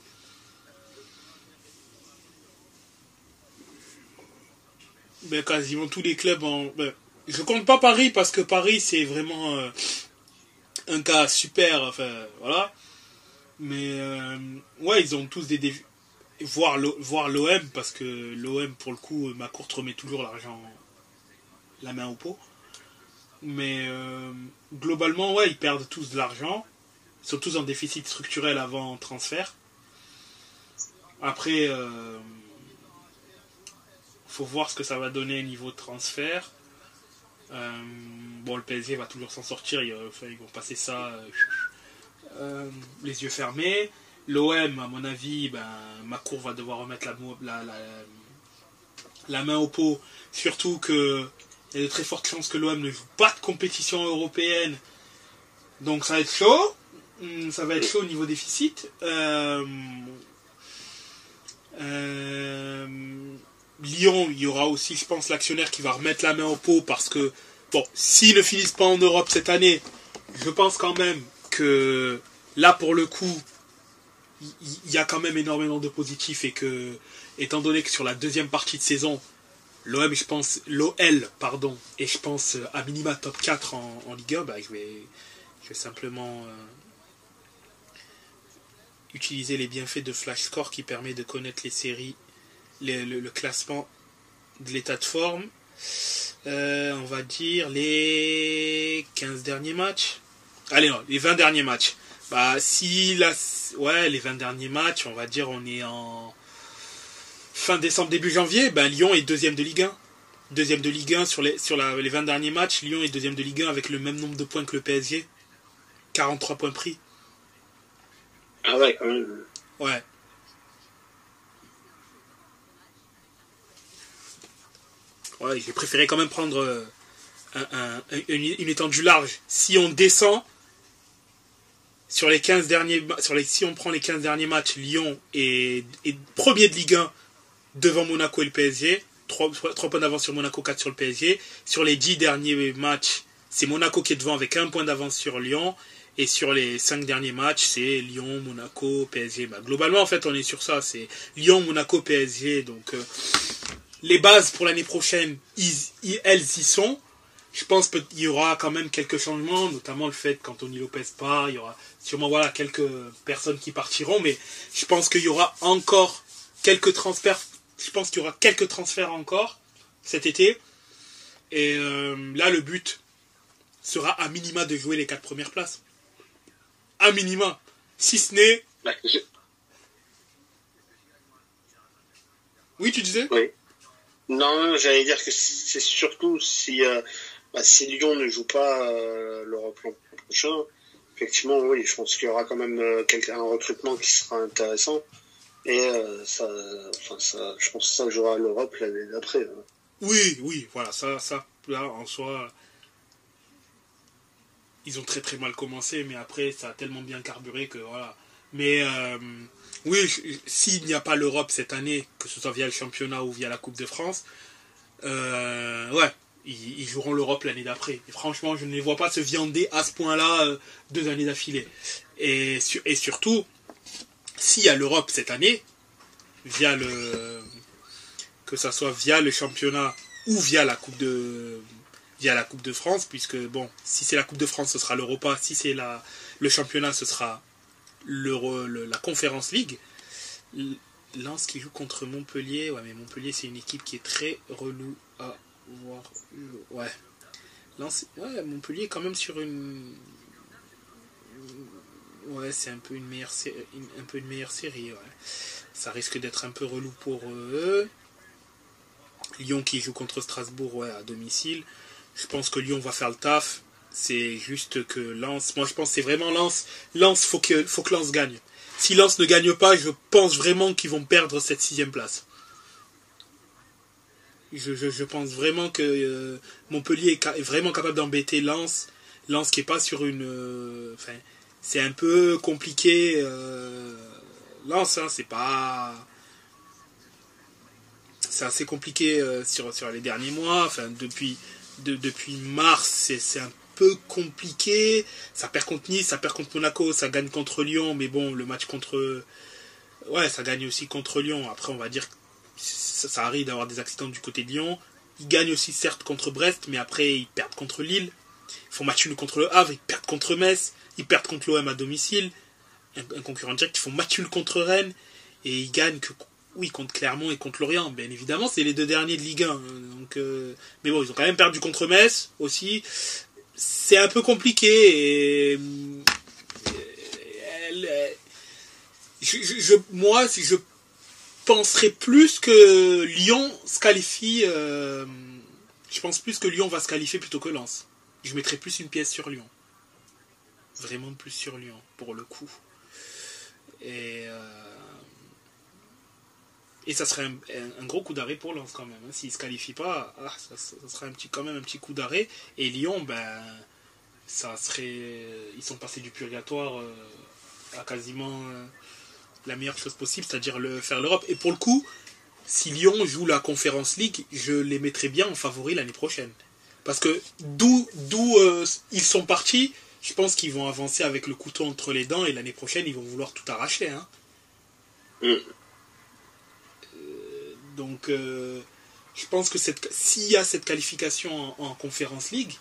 Ben, quasiment tous les clubs en... Ben, je compte pas Paris parce que Paris c'est vraiment un cas super, enfin voilà. Mais ouais, ils ont tous des défis. Voir l'OM parce que l'OM pour le coup, Macourt remet toujours l'argent, la main au pot. Mais globalement, ouais, ils perdent tous de l'argent. Ils sont tous en déficit structurel avant transfert. Après, faut voir ce que ça va donner niveau de transfert. Bon, le PSG va toujours s'en sortir. Ils vont passer ça les yeux fermés. L'OM, à mon avis, Macourt va devoir remettre la main au pot. Surtout que il y a de très fortes chances que l'OM ne joue pas de compétition européenne. Donc ça va être chaud. Ça va être chaud au niveau déficit. Lyon, il y aura aussi, je pense, l'actionnaire qui va remettre la main au pot parce que, bon, s'ils ne finissent pas en Europe cette année, je pense quand même que là, pour le coup, il y a quand même énormément de positifs et que, étant donné que sur la deuxième partie de saison, l'OL, pardon, et je pense à minima top 4 en Ligue 1, je vais simplement utiliser les bienfaits de Flash Score qui permet de connaître les séries, le classement de l'état de forme. On va dire les 15 derniers matchs. Allez, non, les 20 derniers matchs. Les 20 derniers matchs, on va dire, on est en fin décembre, début janvier. Lyon est deuxième de Ligue 1. Deuxième de Ligue 1 sur les 20 derniers matchs. Lyon est deuxième de Ligue 1 avec le même nombre de points que le PSG. 43 points pris. Ah ouais, quand même. Ouais. Ouais, j'ai préféré quand même prendre une étendue large. Si on descend sur les 15 derniers, si on prend les 15 derniers matchs, Lyon est premier de Ligue 1 devant Monaco et le PSG. 3 points d'avance sur Monaco, 4 sur le PSG. Sur les 10 derniers matchs, c'est Monaco qui est devant avec 1 point d'avance sur Lyon. Et sur les 5 derniers matchs, c'est Lyon, Monaco, PSG. Globalement, en fait, on est sur ça. C'est Lyon, Monaco, PSG. Donc, les bases pour l'année prochaine, elles y sont. Je pense qu'il y aura quand même quelques changements, notamment le fait qu'Anthony Lopez part. Il y aura sûrement quelques personnes qui partiront. Mais je pense qu'il y aura encore quelques transferts. Je pense qu'il y aura quelques transferts encore cet été. Et là, le but sera à minima de jouer les 4 premières places. À minima. Si ce n'est... Oui, tu disais ? Oui. Non, j'allais dire que c'est surtout si Lyon ne joue pas l'Europe l'an prochain, effectivement, oui, je pense qu'il y aura quand même un recrutement qui sera intéressant. Et je pense que ça jouera à l'Europe l'année d'après. Hein. Oui, voilà, ça, là, en soi... Ils ont très très mal commencé, mais après, ça a tellement bien carburé que voilà. Mais oui, s'il n'y a pas l'Europe cette année, que ce soit via le championnat ou via la Coupe de France, ils joueront l'Europe l'année d'après. Et franchement, je ne les vois pas se viander à ce point-là 2 années d'affilée. Et surtout, s'il y a l'Europe cette année, que ça soit via le championnat ou via la Coupe de France, puisque bon, si c'est la Coupe de France, ce sera l'Europa, si c'est le championnat, ce sera la Conference League. Lens qui joue contre Montpellier, ouais, mais Montpellier c'est une équipe qui est très relou à voir. Ouais. Lens, ouais, Montpellier est quand même sur une... Ouais, c'est un peu une meilleure série, ouais. Ça risque d'être un peu relou pour eux. Lyon qui joue contre Strasbourg, ouais, à domicile. Je pense que Lyon va faire le taf. C'est juste que Lens... Moi, je pense que c'est vraiment Lens. Lens, faut que Lens gagne. Si Lens ne gagne pas, je pense vraiment qu'ils vont perdre cette 6e place. Je pense vraiment que Montpellier est vraiment capable d'embêter Lens. Lens qui est pas sur une... Enfin, c'est un peu compliqué. Lens, hein, c'est pas... C'est assez compliqué sur les derniers mois. Enfin, depuis mars, c'est un peu compliqué. Ça perd contre Nice, ça perd contre Monaco, ça gagne contre Lyon. Mais bon, le match contre... Ouais, ça gagne aussi contre Lyon. Après, on va dire que ça arrive d'avoir des accidents du côté de Lyon. Ils gagnent aussi, certes, contre Brest, mais après, ils perdent contre Lille. Ils font match nul contre le Havre, ils perdent contre Metz, ils perdent contre l'OM à domicile. Un concurrent direct, ils font match nul contre Rennes. Et ils gagnent que, oui, contre Clermont et contre Lorient. Bien évidemment, c'est les deux derniers de Ligue 1. Donc, mais bon, ils ont quand même perdu contre Metz aussi. C'est un peu compliqué. Et moi, si je penserais plus que Lyon se qualifie. Je pense plus que Lyon va se qualifier plutôt que Lens. Je mettrais plus une pièce sur Lyon. Vraiment plus sur Lyon, pour le coup. Et ça serait un gros coup d'arrêt pour Lens quand même. Hein. S'ils ne se qualifient pas, ça serait quand même un petit coup d'arrêt. Et Lyon, ben, ça serait... Ils sont passés du purgatoire à quasiment la meilleure chose possible, c'est-à-dire faire l'Europe. Et pour le coup, si Lyon joue la Conference League, je les mettrais bien en favori l'année prochaine. Parce que d'où ils sont partis, je pense qu'ils vont avancer avec le couteau entre les dents et l'année prochaine, ils vont vouloir tout arracher. Hein. Donc, je pense que s'il y a cette qualification en Conference League,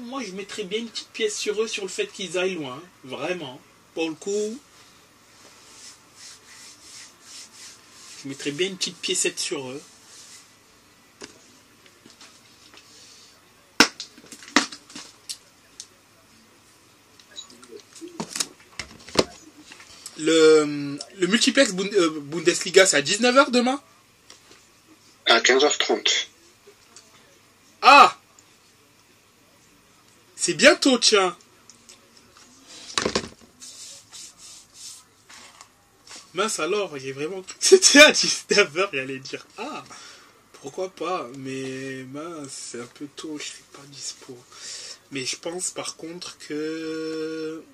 moi je mettrais bien une petite pièce sur eux sur le fait qu'ils aillent loin. Hein. Vraiment. Pour le coup, je mettrais bien une petite piécette sur eux. Le multiplex Bundesliga, c'est à 19h demain ? À 15h30. Ah ! C'est bientôt, tiens. Mince alors, j'ai vraiment... C'était à 19h, j'allais dire, ah, pourquoi pas, mais mince, c'est un peu tôt, je suis pas dispo. Mais je pense par contre que...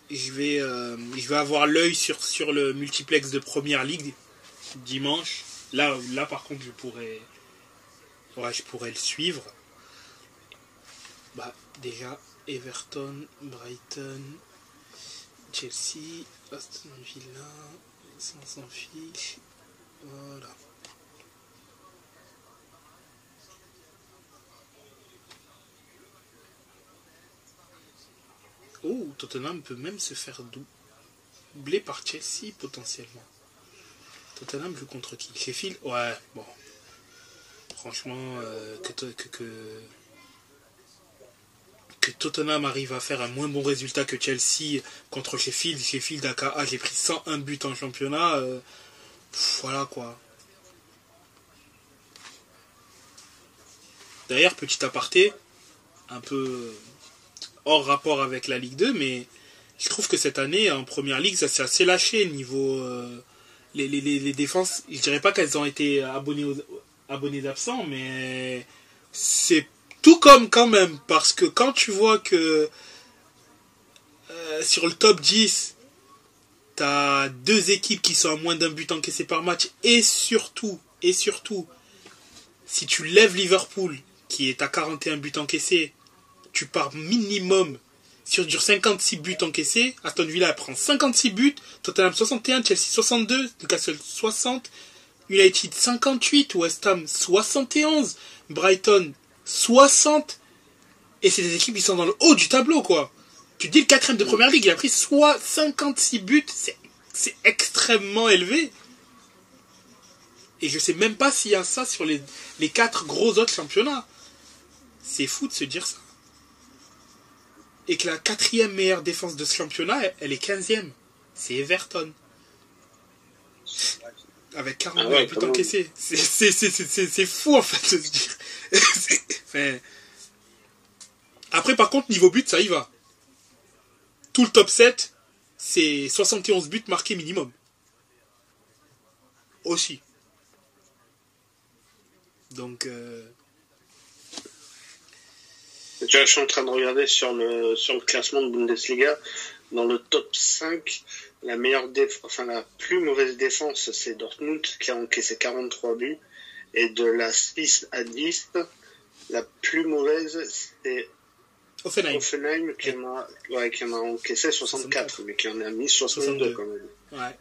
Je vais avoir l'œil sur le multiplex de Première Ligue dimanche. Là par contre, je pourrais le suivre. Bah, déjà, Everton, Brighton, Chelsea, Aston Villa, on s'en fiche. Voilà. Oh, Tottenham peut même se faire doubler par Chelsea potentiellement. Tottenham joue contre qui ? Sheffield ? Ouais, bon. Franchement, que Tottenham arrive à faire un moins bon résultat que Chelsea contre Sheffield. Sheffield AKA, j'ai pris 101 buts en championnat. Voilà quoi. D'ailleurs, petit aparté, un peu hors rapport avec la Ligue 2, mais je trouve que cette année, en Première Ligue, ça s'est assez lâché niveau... les défenses, je dirais pas qu'elles ont été abonnées d'absents, mais c'est tout comme quand même, parce que quand tu vois que sur le top 10, t'as deux équipes qui sont à moins d'un but encaissé par match, et surtout, si tu lèves Liverpool, qui est à 41 buts encaissés, tu pars minimum sur 56 buts encaissés. Aston Villa prend 56 buts, Tottenham 61, Chelsea 62, Newcastle 60, United 58, West Ham 71, Brighton 60. Et c'est des équipes qui sont dans le haut du tableau, quoi. Tu dis le 4ème de Première Ligue, il a pris 56 buts, c'est extrêmement élevé. Et je sais même pas s'il y a ça sur les 4 gros autres championnats. C'est fou de se dire ça. Et que la 4e meilleure défense de ce championnat, elle est 15e. C'est Everton. Avec 49 buts encaissés. C'est fou en fait de se dire. Enfin... Après par contre, niveau but, ça y va. Tout le top 7, c'est 71 buts marqués minimum. Aussi. Donc... Tu vois, je suis en train de regarder sur le classement de Bundesliga. Dans le top 5, la plus mauvaise défense, c'est Dortmund qui a encaissé 43 buts. Et de la 6 à 10, la plus mauvaise, c'est Offenheim qui en a encaissé 64, mais qui en a mis 62 quand même. Ouais.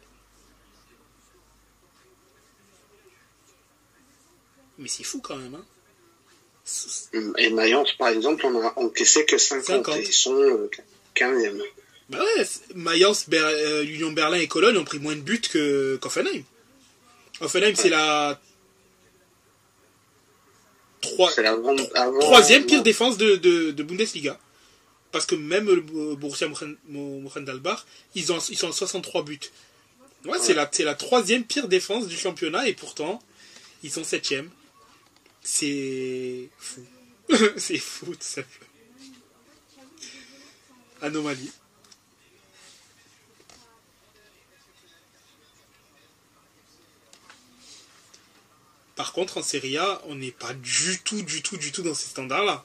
Mais c'est fou quand même, hein. Et Mayence, par exemple, on a encaissé que 50. Et ils sont 15e. Bah ouais, Mayence, Union Berlin et Cologne ont pris moins de buts qu'Offenheim. Offenheim, c'est la troisième pire défense de Bundesliga. Parce que même le Borussia Mönchengladbach, ils sont à 63 buts. Ouais, c'est la troisième pire défense du championnat et pourtant, ils sont 7e. C'est fou. C'est fou, tout simplement. Anomalie. Par contre, en Serie A, on n'est pas du tout dans ces standards-là.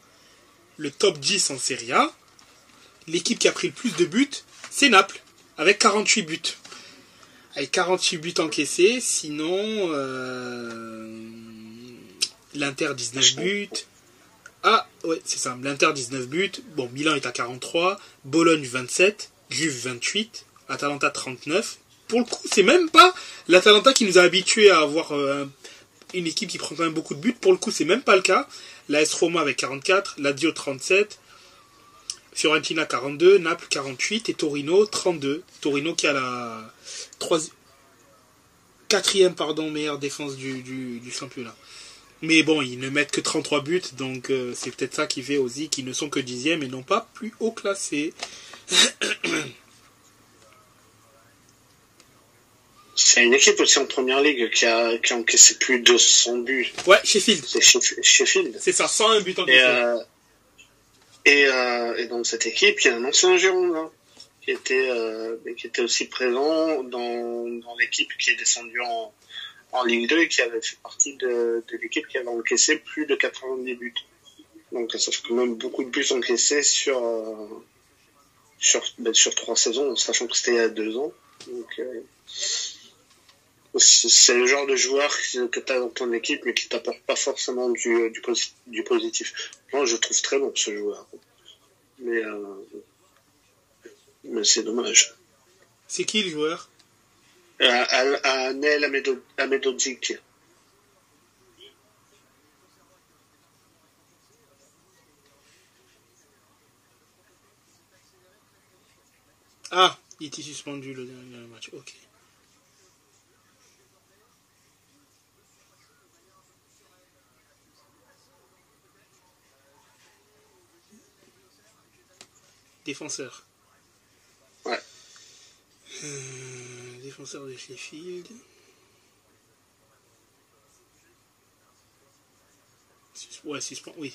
Le top 10 en Serie A, l'équipe qui a pris le plus de buts, c'est Naples, avec 48 buts. Avec 48 buts encaissés, sinon l'Inter 19 buts. Ah, ouais, c'est ça, l'Inter 19 buts. Bon, Milan est à 43, Bologne 27, Juve 28, Atalanta 39. Pour le coup, c'est même pas l'Atalanta qui nous a habitués à avoir une équipe qui prend quand même beaucoup de buts. Pour le coup, c'est même pas le cas. L'AS Roma avec 44, Lazio 37, Fiorentina 42, Naples 48 et Torino 32. Torino qui a la quatrième meilleure défense du championnat. Mais bon, ils ne mettent que 33 buts, donc c'est peut-être ça qui fait aussi qu'ils ne sont que 10e et non pas plus haut classés. C'est une équipe aussi en première ligue qui a encaissé plus de 100 buts. Ouais, Sheffield. C'est Sheffield. C'est ça, 101 buts encaissés. Et dans cette équipe, il y a un ancien Girondin qui était aussi présent dans l'équipe qui est descendue en Ligue 2 et qui avait fait partie de l'équipe qui avait encaissé plus de 90 buts. Donc ça fait quand même beaucoup de buts encaissés sur 3 saisons, sachant que c'était il y a 2 ans. Donc c'est le genre de joueur que tu as dans ton équipe mais qui t'apporte pas forcément du positif. Moi je trouve très bon ce joueur. Mais c'est dommage. C'est qui le joueur? Anel Ahmedhodzic. Ah, il était suspendu le dernier match. Ok. Défenseur. Ouais. Défenseur de Sheffield.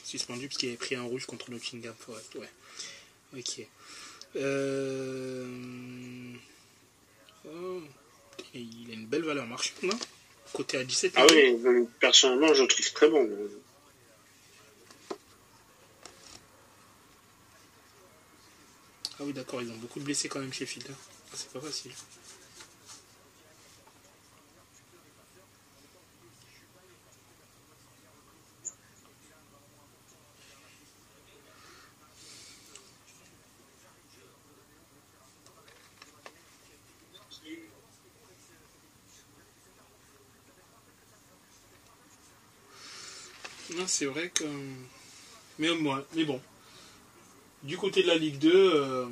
Suspendu parce qu'il avait pris un rouge contre Nottingham Forest. Ouais. Ok. Oh. Il a une belle valeur marchande, non? Côté à 17. Ah oui, personnellement, je le trouve très bon. Ah oui, d'accord, ils ont beaucoup de blessés quand même chez Sheffield. Hein. Ah, c'est pas facile. Non, c'est vrai que... Mais bon. Du côté de la Ligue 2,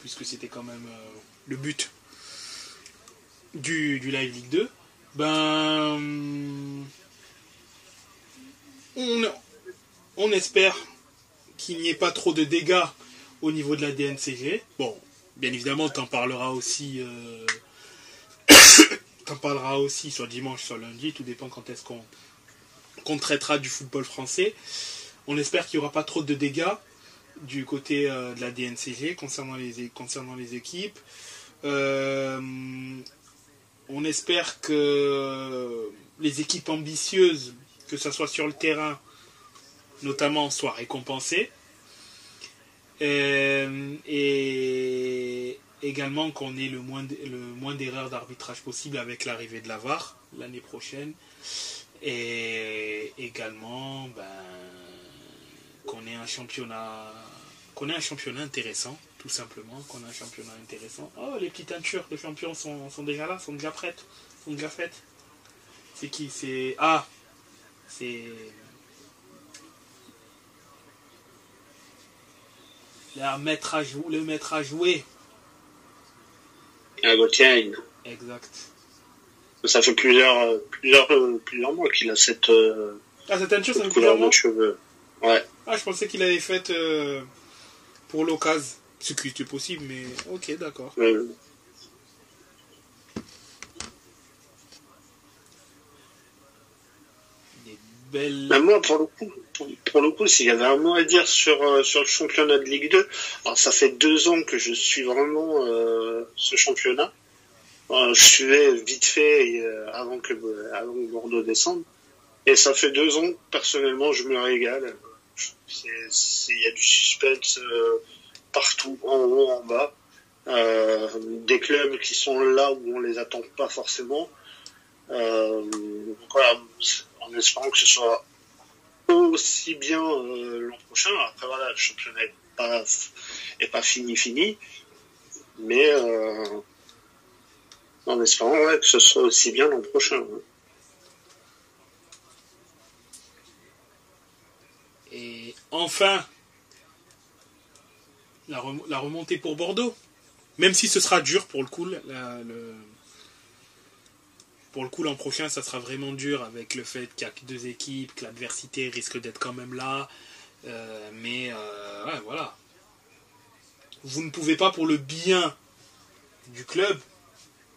puisque c'était quand même le but du Live Ligue 2, on espère qu'il n'y ait pas trop de dégâts au niveau de la DNCG. Bon, bien évidemment, t'en parleras aussi soit dimanche, soit lundi, tout dépend quand est-ce qu'on traitera du football français. On espère qu'il n'y aura pas trop de dégâts du côté de la DNCG concernant les équipes. On espère que les équipes ambitieuses, que ce soit sur le terrain notamment, soient récompensées. Et également qu'on ait le moins d'erreurs d'arbitrage possible avec l'arrivée de la VAR l'année prochaine. Et également qu'on ait un championnat intéressant, tout simplement, qu'on ait un championnat intéressant. Oh, les petites teintures de champions sont déjà là, sont déjà prêtes, sont déjà faites. C'est qui? C'est le maître à jouer. Gauthier. Exact. Ça fait plusieurs mois qu'il a cette cette teinture, ça fait couleur plusieurs mois. de cheveux. Ouais. Ah, je pensais qu'il avait faite pour l'occasion. Ce qui était possible, mais ok, d'accord. Des belles... Mais moi, pour le coup, s'il y avait un mot à dire sur le championnat de Ligue 2, alors ça fait 2 ans que je suis vraiment ce championnat. Je suivais vite fait avant que Bordeaux descende. Et ça fait 2 ans, personnellement, je me régale. Il y a du suspense partout, en haut, en bas. Des clubs qui sont là où on les attend pas forcément. Donc voilà, en espérant que ce soit aussi bien l'an prochain. Après voilà, le championnat est pas fini. Mais en espérant que ce soit aussi bien l'an prochain. Et enfin, la remontée pour Bordeaux. Même si ce sera dur pour le coup, l'an prochain, ça sera vraiment dur avec le fait qu'il n'y a que 2 équipes, que l'adversité risque d'être quand même là. Mais voilà. Vous ne pouvez pas, pour le bien du club,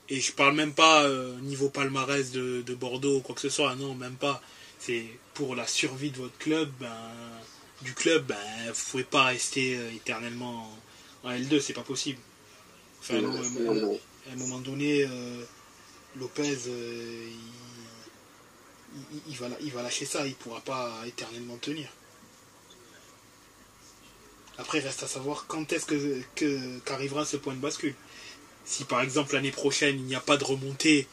et je parle même pas niveau palmarès de Bordeaux ou quoi que ce soit, non, même pas. C'est pour la survie de votre club, vous ne pouvez pas rester éternellement en L2, c'est pas possible. Enfin, à un moment donné, Lopez, il va lâcher ça, il ne pourra pas éternellement tenir. Après, il reste à savoir quand est-ce qu'arrivera ce point de bascule. Si par exemple l'année prochaine il n'y a pas de remontée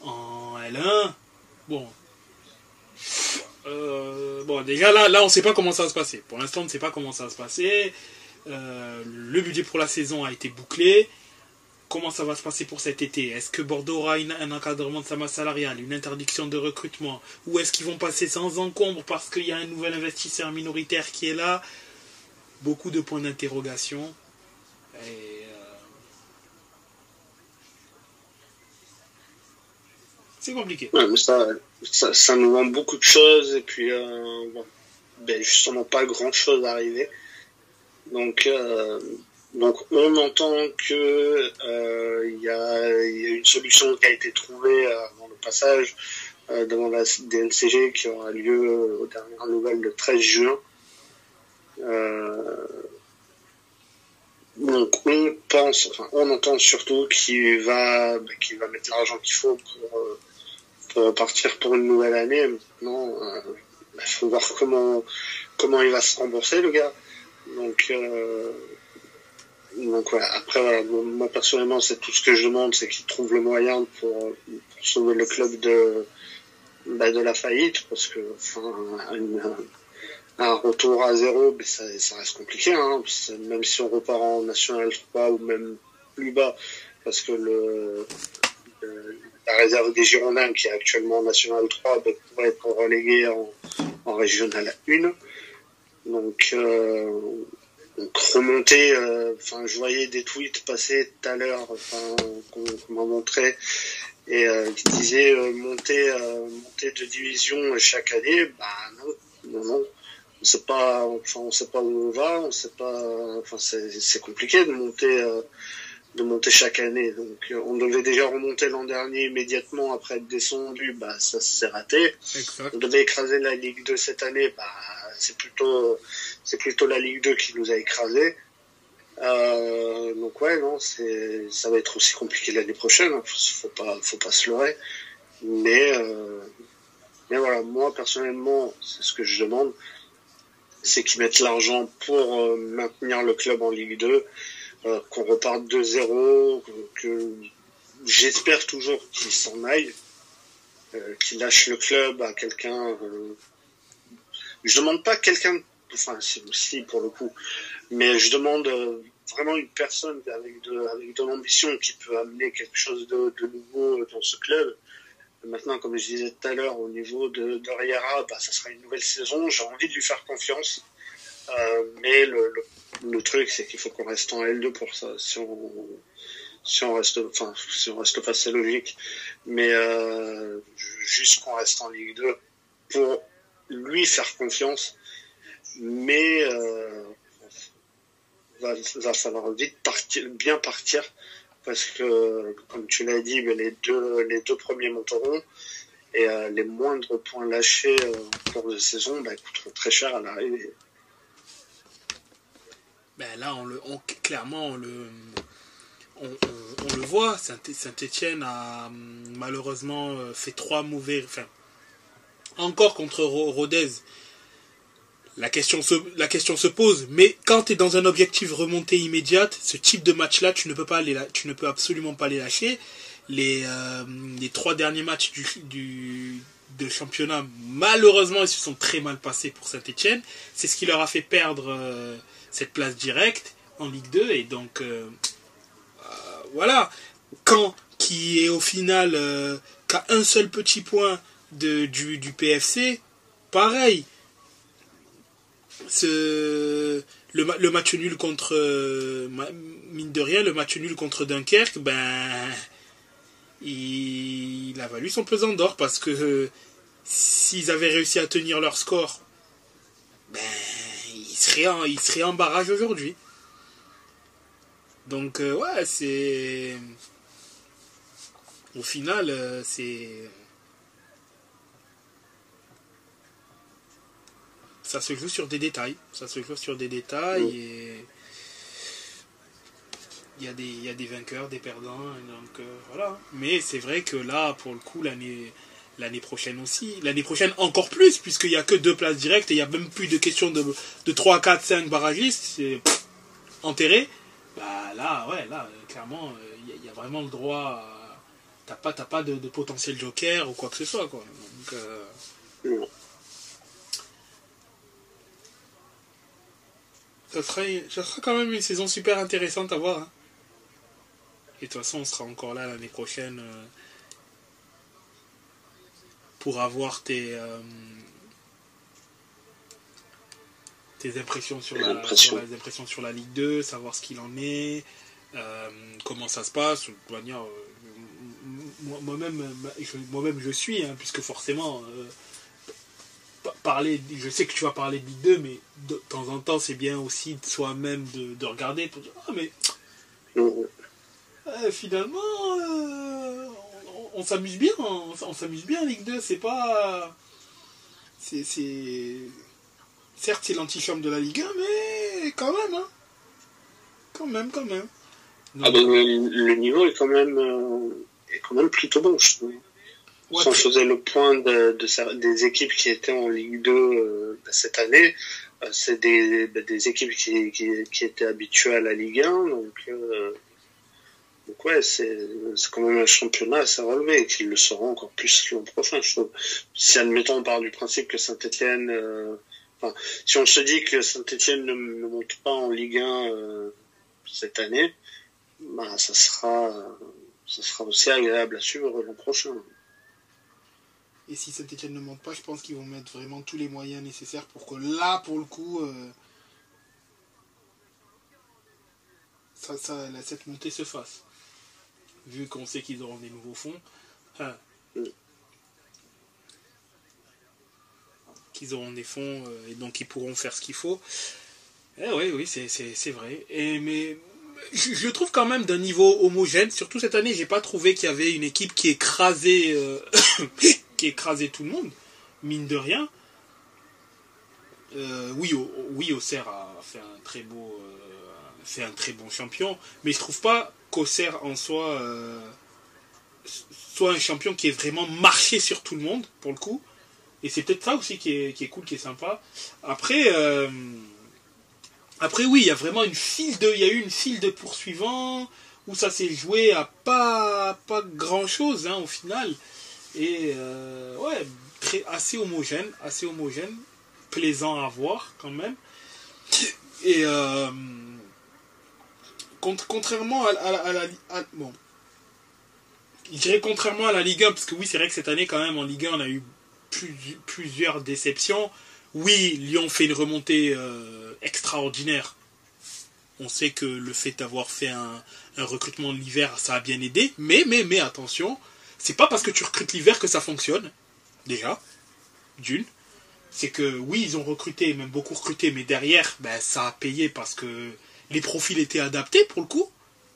en L1, déjà là on ne sait pas comment ça va se passer. Pour l'instant on ne sait pas comment ça va se passer. Le budget pour la saison a été bouclé. Comment ça va se passer pour cet été? Est-ce que Bordeaux aura un encadrement de sa masse salariale, une interdiction de recrutement? Ou est-ce qu'ils vont passer sans encombre parce qu'il y a un nouvel investisseur minoritaire qui est là? Beaucoup de points d'interrogation. Et c'est compliqué. Ouais, mais ça nous vend beaucoup de choses et puis justement pas grand chose à arriver. Donc on entend que il y a une solution qui a été trouvée avant le passage devant la DNCG qui aura lieu aux dernières nouvelles le 13 juin. Donc on entend surtout qu'il va mettre l'argent qu'il faut pour partir pour une nouvelle année. Maintenant, il faut voir comment il va se rembourser le gars. Donc voilà. Après voilà, moi personnellement c'est tout ce que je demande, c'est qu'il trouve le moyen pour sauver le club de la faillite, parce que un retour à 0, ça reste compliqué, hein. Même si on repart en National 3 ou même plus bas, parce que la réserve des Girondins qui est actuellement en National 3 pourrait être reléguée en Régional 1. Donc remonter, je voyais des tweets passer tout à l'heure qu'on m'a montré, et qui disaient monter de division chaque année. Non. On sait pas où on va, on sait pas, c'est compliqué de monter chaque année. Donc on devait déjà remonter l'an dernier immédiatement après être descendu, ça s'est raté. Exact. On devait écraser la Ligue 2 cette année, c'est plutôt la Ligue 2 qui nous a écrasés. Donc ça va être aussi compliqué l'année prochaine, hein. Faut pas se leurrer. Mais voilà, moi personnellement, c'est ce que je demande. c'est qu'ils mettent l'argent pour maintenir le club en Ligue 2, qu'on reparte de zéro, que j'espère toujours qu'il s'en aille, qu'il lâche le club à quelqu'un. Je demande pas quelqu'un, enfin c'est aussi pour le coup, mais je demande vraiment une personne avec de l'ambition qui peut amener quelque chose de nouveau dans ce club. Maintenant, comme je disais tout à l'heure, au niveau de Riera, ça sera une nouvelle saison. J'ai envie de lui faire confiance. Mais le truc, c'est qu'il faut qu'on reste en L2 pour ça. Si on reste pas, c'est logique. Mais juste qu'on reste en Ligue 2 pour lui faire confiance. Mais va falloir vite bien partir. Parce que, comme tu l'as dit, les deux premiers monteront et les moindres points lâchés en cours de saison coûteront très cher à l'arrivée. Là, clairement, on le voit. Saint-Etienne a malheureusement fait 3 mauvais... Enfin, encore contre Rodez. La question se pose, mais quand tu es dans un objectif remontée immédiate, ce type de match-là, tu ne peux absolument pas les lâcher. Les 3 derniers matchs de championnat, malheureusement, ils se sont très mal passés pour Saint-Etienne. C'est ce qui leur a fait perdre cette place directe en Ligue 2. Et donc, voilà. Caen, qui est au final, qu'à un seul petit point du PFC, pareil. Le match nul contre mine de rien, le match nul contre Dunkerque, il a valu son pesant d'or, parce que s'ils avaient réussi à tenir leur score, ils seraient en barrage aujourd'hui. Donc ouais, c'est au final ça se joue sur des détails. Et il y a des vainqueurs, des perdants. Donc voilà. Mais c'est vrai que là, pour le coup, l'année prochaine aussi. L'année prochaine encore plus, puisqu'il n'y a que 2 places directes et il n'y a même plus de question de 3, 4, 5 barragistes. C'est enterré. Là, clairement, il y a vraiment le droit à... T'as pas de potentiel joker ou quoi que ce soit, quoi. Donc... Ça sera quand même une saison super intéressante à voir. Hein. Et de toute façon, on sera encore là l'année prochaine pour avoir tes impressions sur la Ligue 2, savoir ce qu'il en est, comment ça se passe. De toute manière, moi-même je suis, hein, puisque forcément... je sais que tu vas parler de Ligue 2, mais de temps en temps c'est bien aussi de soi-même de regarder pour dire mais finalement on s'amuse bien, on s'amuse bien en Ligue 2, c'est pas certes c'est l'antichambre de la Ligue 1, mais quand même hein. quand même donc, le niveau est quand même plutôt bon, je trouve. Ouais, si on faisait le point des équipes qui étaient en Ligue 2 cette année, c'est des équipes qui étaient habituées à la Ligue 1, donc ouais, c'est quand même un championnat assez relevé et qu'ils le seront encore plus l'an prochain, je trouve. Si admettons on part du principe que Saint-Etienne, si on se dit que Saint-Etienne ne monte pas en Ligue 1 cette année, ça sera aussi agréable à suivre l'an prochain. Et si Saint-Etienne ne monte pas, je pense qu'ils vont mettre vraiment tous les moyens nécessaires pour que là, pour le coup, cette montée se fasse. Vu qu'on sait qu'ils auront des nouveaux fonds. Qu'ils auront des fonds et donc ils pourront faire ce qu'il faut. Oui, c'est vrai. Mais je le trouve quand même d'un niveau homogène. Surtout cette année, j'ai pas trouvé qu'il y avait une équipe qui écrasait... qui écrasait tout le monde, mine de rien. Auxerre a fait un très bon champion, mais je trouve pas qu'Auxerre en soit un champion qui ait vraiment marché sur tout le monde, pour le coup. Et c'est peut-être ça aussi qui est cool, qui est sympa. Après, oui, il y a vraiment il y a eu une file de poursuivants où ça s'est joué à pas grand chose au final. Et ouais, assez homogène, plaisant à voir quand même. Et contrairement bon, je dirais contrairement à la Ligue 1, parce que oui, c'est vrai que cette année quand même en Ligue 1 on a eu plusieurs déceptions. Oui, Lyon fait une remontée extraordinaire. On sait que le fait d'avoir fait un recrutement de l'hiver, ça a bien aidé. Mais attention, c'est pas parce que tu recrutes l'hiver que ça fonctionne. Déjà, d'une. C'est que oui, ils ont recruté, même beaucoup recruté, mais derrière, ça a payé parce que les profils étaient adaptés pour le coup.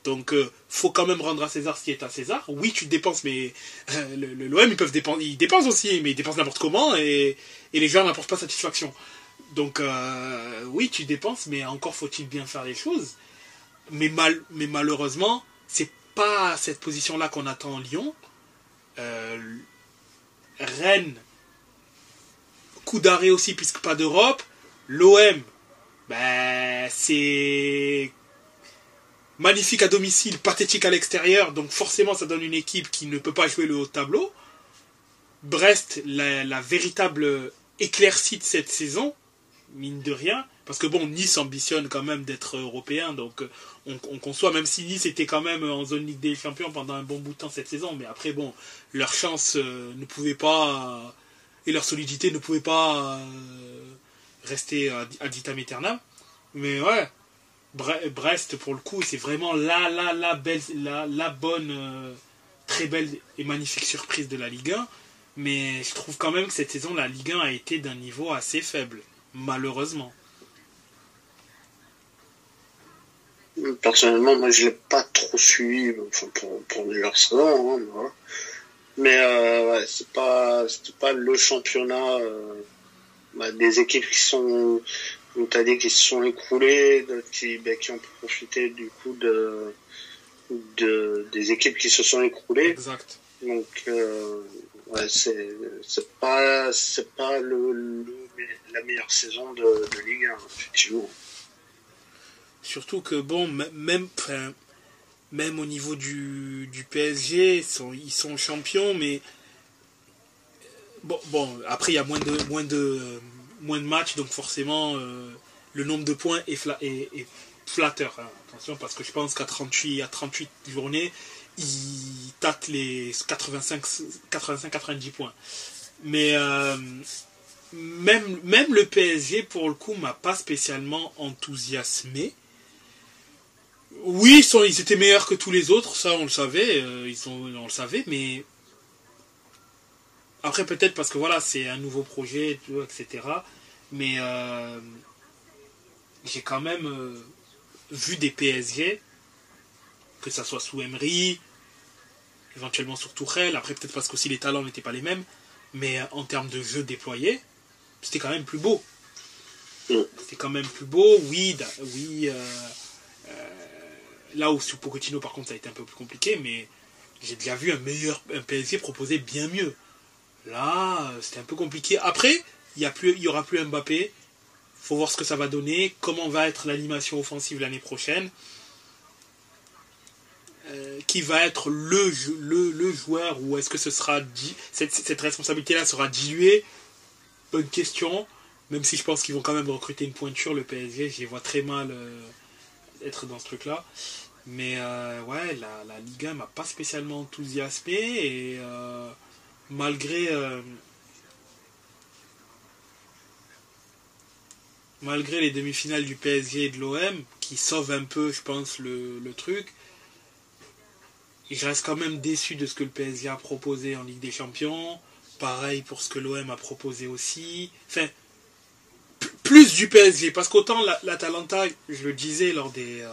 Donc, faut quand même rendre à César ce qui est à César. Oui, tu dépenses, mais l'OM, ils dépensent aussi, mais ils dépensent n'importe comment et les gens n'apportent pas satisfaction. Donc, oui, tu dépenses, mais encore faut-il bien faire les choses. Mais malheureusement, c'est pas cette position-là qu'on attend en Lyon. Rennes, coup d'arrêt aussi, puisque pas d'Europe. L'OM, c'est magnifique à domicile, pathétique à l'extérieur, donc forcément ça donne une équipe qui ne peut pas jouer le haut de tableau. Brest, la véritable éclaircie de cette saison, mine de rien, parce que bon, Nice ambitionne quand même d'être européen, donc on conçoit, même si Nice était quand même en zone Ligue des Champions pendant un bon bout de temps cette saison, mais après bon, leur chance ne pouvait pas, et leur solidité ne pouvait pas rester ad vitam aeternam. Mais ouais, Brest pour le coup, c'est vraiment la bonne, très belle et magnifique surprise de la Ligue 1. Mais je trouve quand même que cette saison, la Ligue 1 a été d'un niveau assez faible, malheureusement. Personnellement, moi je l'ai pas trop suivi, enfin, pour leur saison, voilà. Mais ouais, c'était pas le championnat des équipes qui sont, où t'as dit qui se sont écroulées, d'autres qui ont profité du coup des équipes qui se sont écroulées. Exact. Donc ouais, c'est pas la meilleure saison de Ligue 1, effectivement. Surtout que bon, même au niveau du PSG, ils sont champions, mais bon après il y a moins de matchs, donc forcément le nombre de points est flatteur. Attention, parce que je pense qu'à 38 journées, ils tâtent les 85-90 points. Mais même le PSG, pour le coup, m'a pas spécialement enthousiasmé. Oui, ils étaient meilleurs que tous les autres, ça on le savait, on le savait, mais après peut-être parce que voilà, c'est un nouveau projet, etc. Mais j'ai quand même vu des PSG, que ça soit sous Emery, éventuellement sur Tourelle, après peut-être parce qu'aussi les talents n'étaient pas les mêmes, mais en termes de jeu déployé, c'était quand même plus beau. C'était quand même plus beau, oui, là où sous Pochettino par contre ça a été un peu plus compliqué, mais j'ai déjà vu un PSG proposer bien mieux. Là, c'était un peu compliqué. Après, il y aura plus Mbappé. Faut voir ce que ça va donner, comment va être l'animation offensive l'année prochaine. Qui va être le joueur, ou est-ce que ce sera cette responsabilité-là sera diluée? Bonne question. Même si je pense qu'ils vont quand même recruter une pointure, le PSG, j'y vois très mal être dans ce truc-là. Mais ouais, la Ligue 1 m'a pas spécialement enthousiasmé, et malgré les demi-finales du PSG et de l'OM, qui sauvent un peu, je pense, le truc, et je reste quand même déçu de ce que le PSG a proposé en Ligue des Champions. Pareil pour ce que l'OM a proposé aussi. Enfin, plus du PSG, parce qu'autant l'Atalanta, je le disais lors des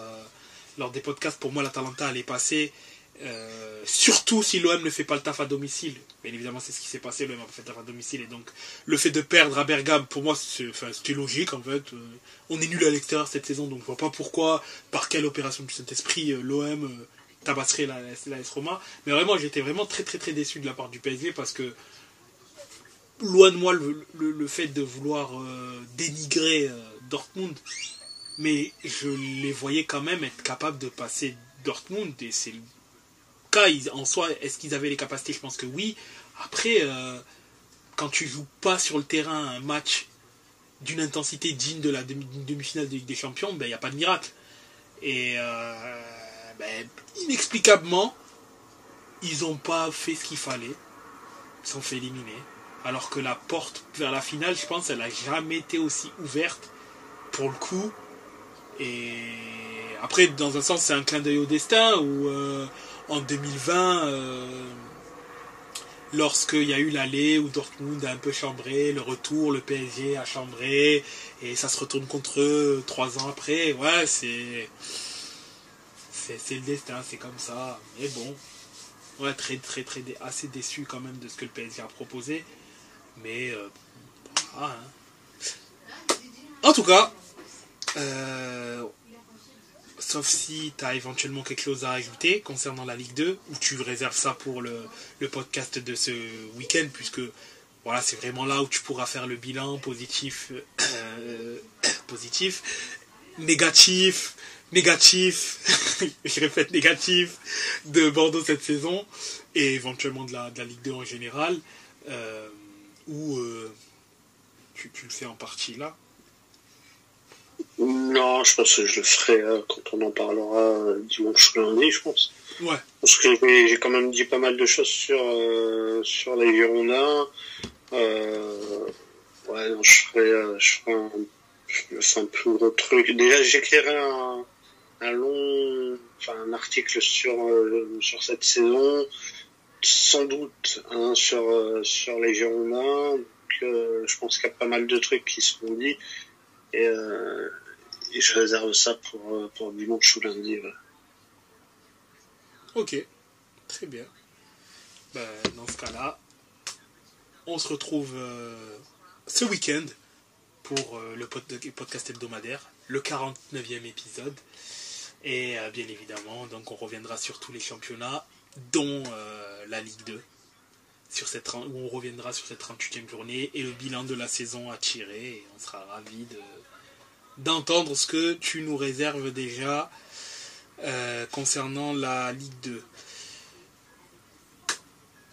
podcasts, pour moi l'Atalanta allait passer, surtout si l'OM ne fait pas le taf à domicile. Bien évidemment, c'est ce qui s'est passé, l'OM a pas fait le taf à domicile, et donc le fait de perdre à Bergame, pour moi c'était logique en fait. On est nul à l'extérieur cette saison, donc je vois pas pourquoi, par quelle opération du Saint-Esprit, l'OM tabasserait la AS Roma. Mais vraiment, j'étais vraiment très très très déçu de la part du PSG, parce que loin de moi le fait de vouloir dénigrer Dortmund, mais je les voyais quand même être capables de passer Dortmund, et c'est le cas. En soi, est-ce qu'ils avaient les capacités? Je pense que oui. Après, quand tu joues pas sur le terrain un match d'une intensité digne de la demi-finale de Ligue des Champions, il n'y a pas de miracle. Et inexplicablement, ils n'ont pas fait ce qu'il fallait. Ils sont fait éliminer. Alors que la porte vers la finale, je pense, elle n'a jamais été aussi ouverte pour le coup. Et après, dans un sens, c'est un clin d'œil au destin où en 2020, lorsqu'il y a eu l'aller où Dortmund a un peu chambré, le retour, le PSG a chambré, et ça se retourne contre eux 3 ans après. Ouais, c'est le destin, c'est comme ça. Mais bon, ouais, assez déçu quand même de ce que le PSG a proposé. Mais voilà, hein. En tout cas, sauf si tu as éventuellement quelque chose à ajouter concernant la Ligue 2, ou tu réserves ça pour le podcast de ce week-end, puisque voilà, c'est vraiment là où tu pourras faire le bilan positif, négatif, je répète négatif, de Bordeaux cette saison, et éventuellement de la Ligue 2 en général, où tu le fais en partie là. Non, je pense que je le ferai quand on en parlera dimanche ou lundi, je pense. Ouais. Parce que j'ai quand même dit pas mal de choses sur les Girondins. Ouais, non, je ferai un plus gros truc. Déjà, j'écrirai un article sur cette saison, sans doute, hein, sur les Girondins. Donc, je pense qu'il y a pas mal de trucs qui seront dit. Et je réserve ça pour dimanche ou lundi. Ouais. Ok, très bien. Dans ce cas-là, on se retrouve ce week-end pour le podcast hebdomadaire, le 49e épisode. Et bien évidemment, donc on reviendra sur tous les championnats, dont la Ligue 2, où on reviendra sur cette 38e journée et le bilan de la saison à tirer. Et on sera ravis d'entendre ce que tu nous réserves déjà concernant la Ligue 2.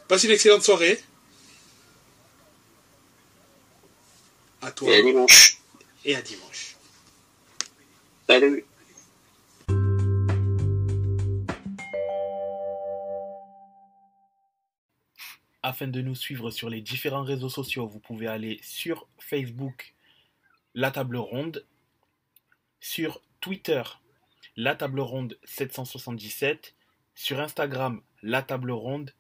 Passe une excellente soirée. À toi. Et à dimanche. Et à dimanche. Salut. Afin de nous suivre sur les différents réseaux sociaux, vous pouvez aller sur Facebook, La Table Ronde, sur Twitter, La Table Ronde 777, sur Instagram, La Table Ronde,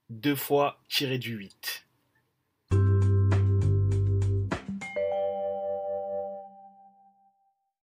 2 fois tiré du 8.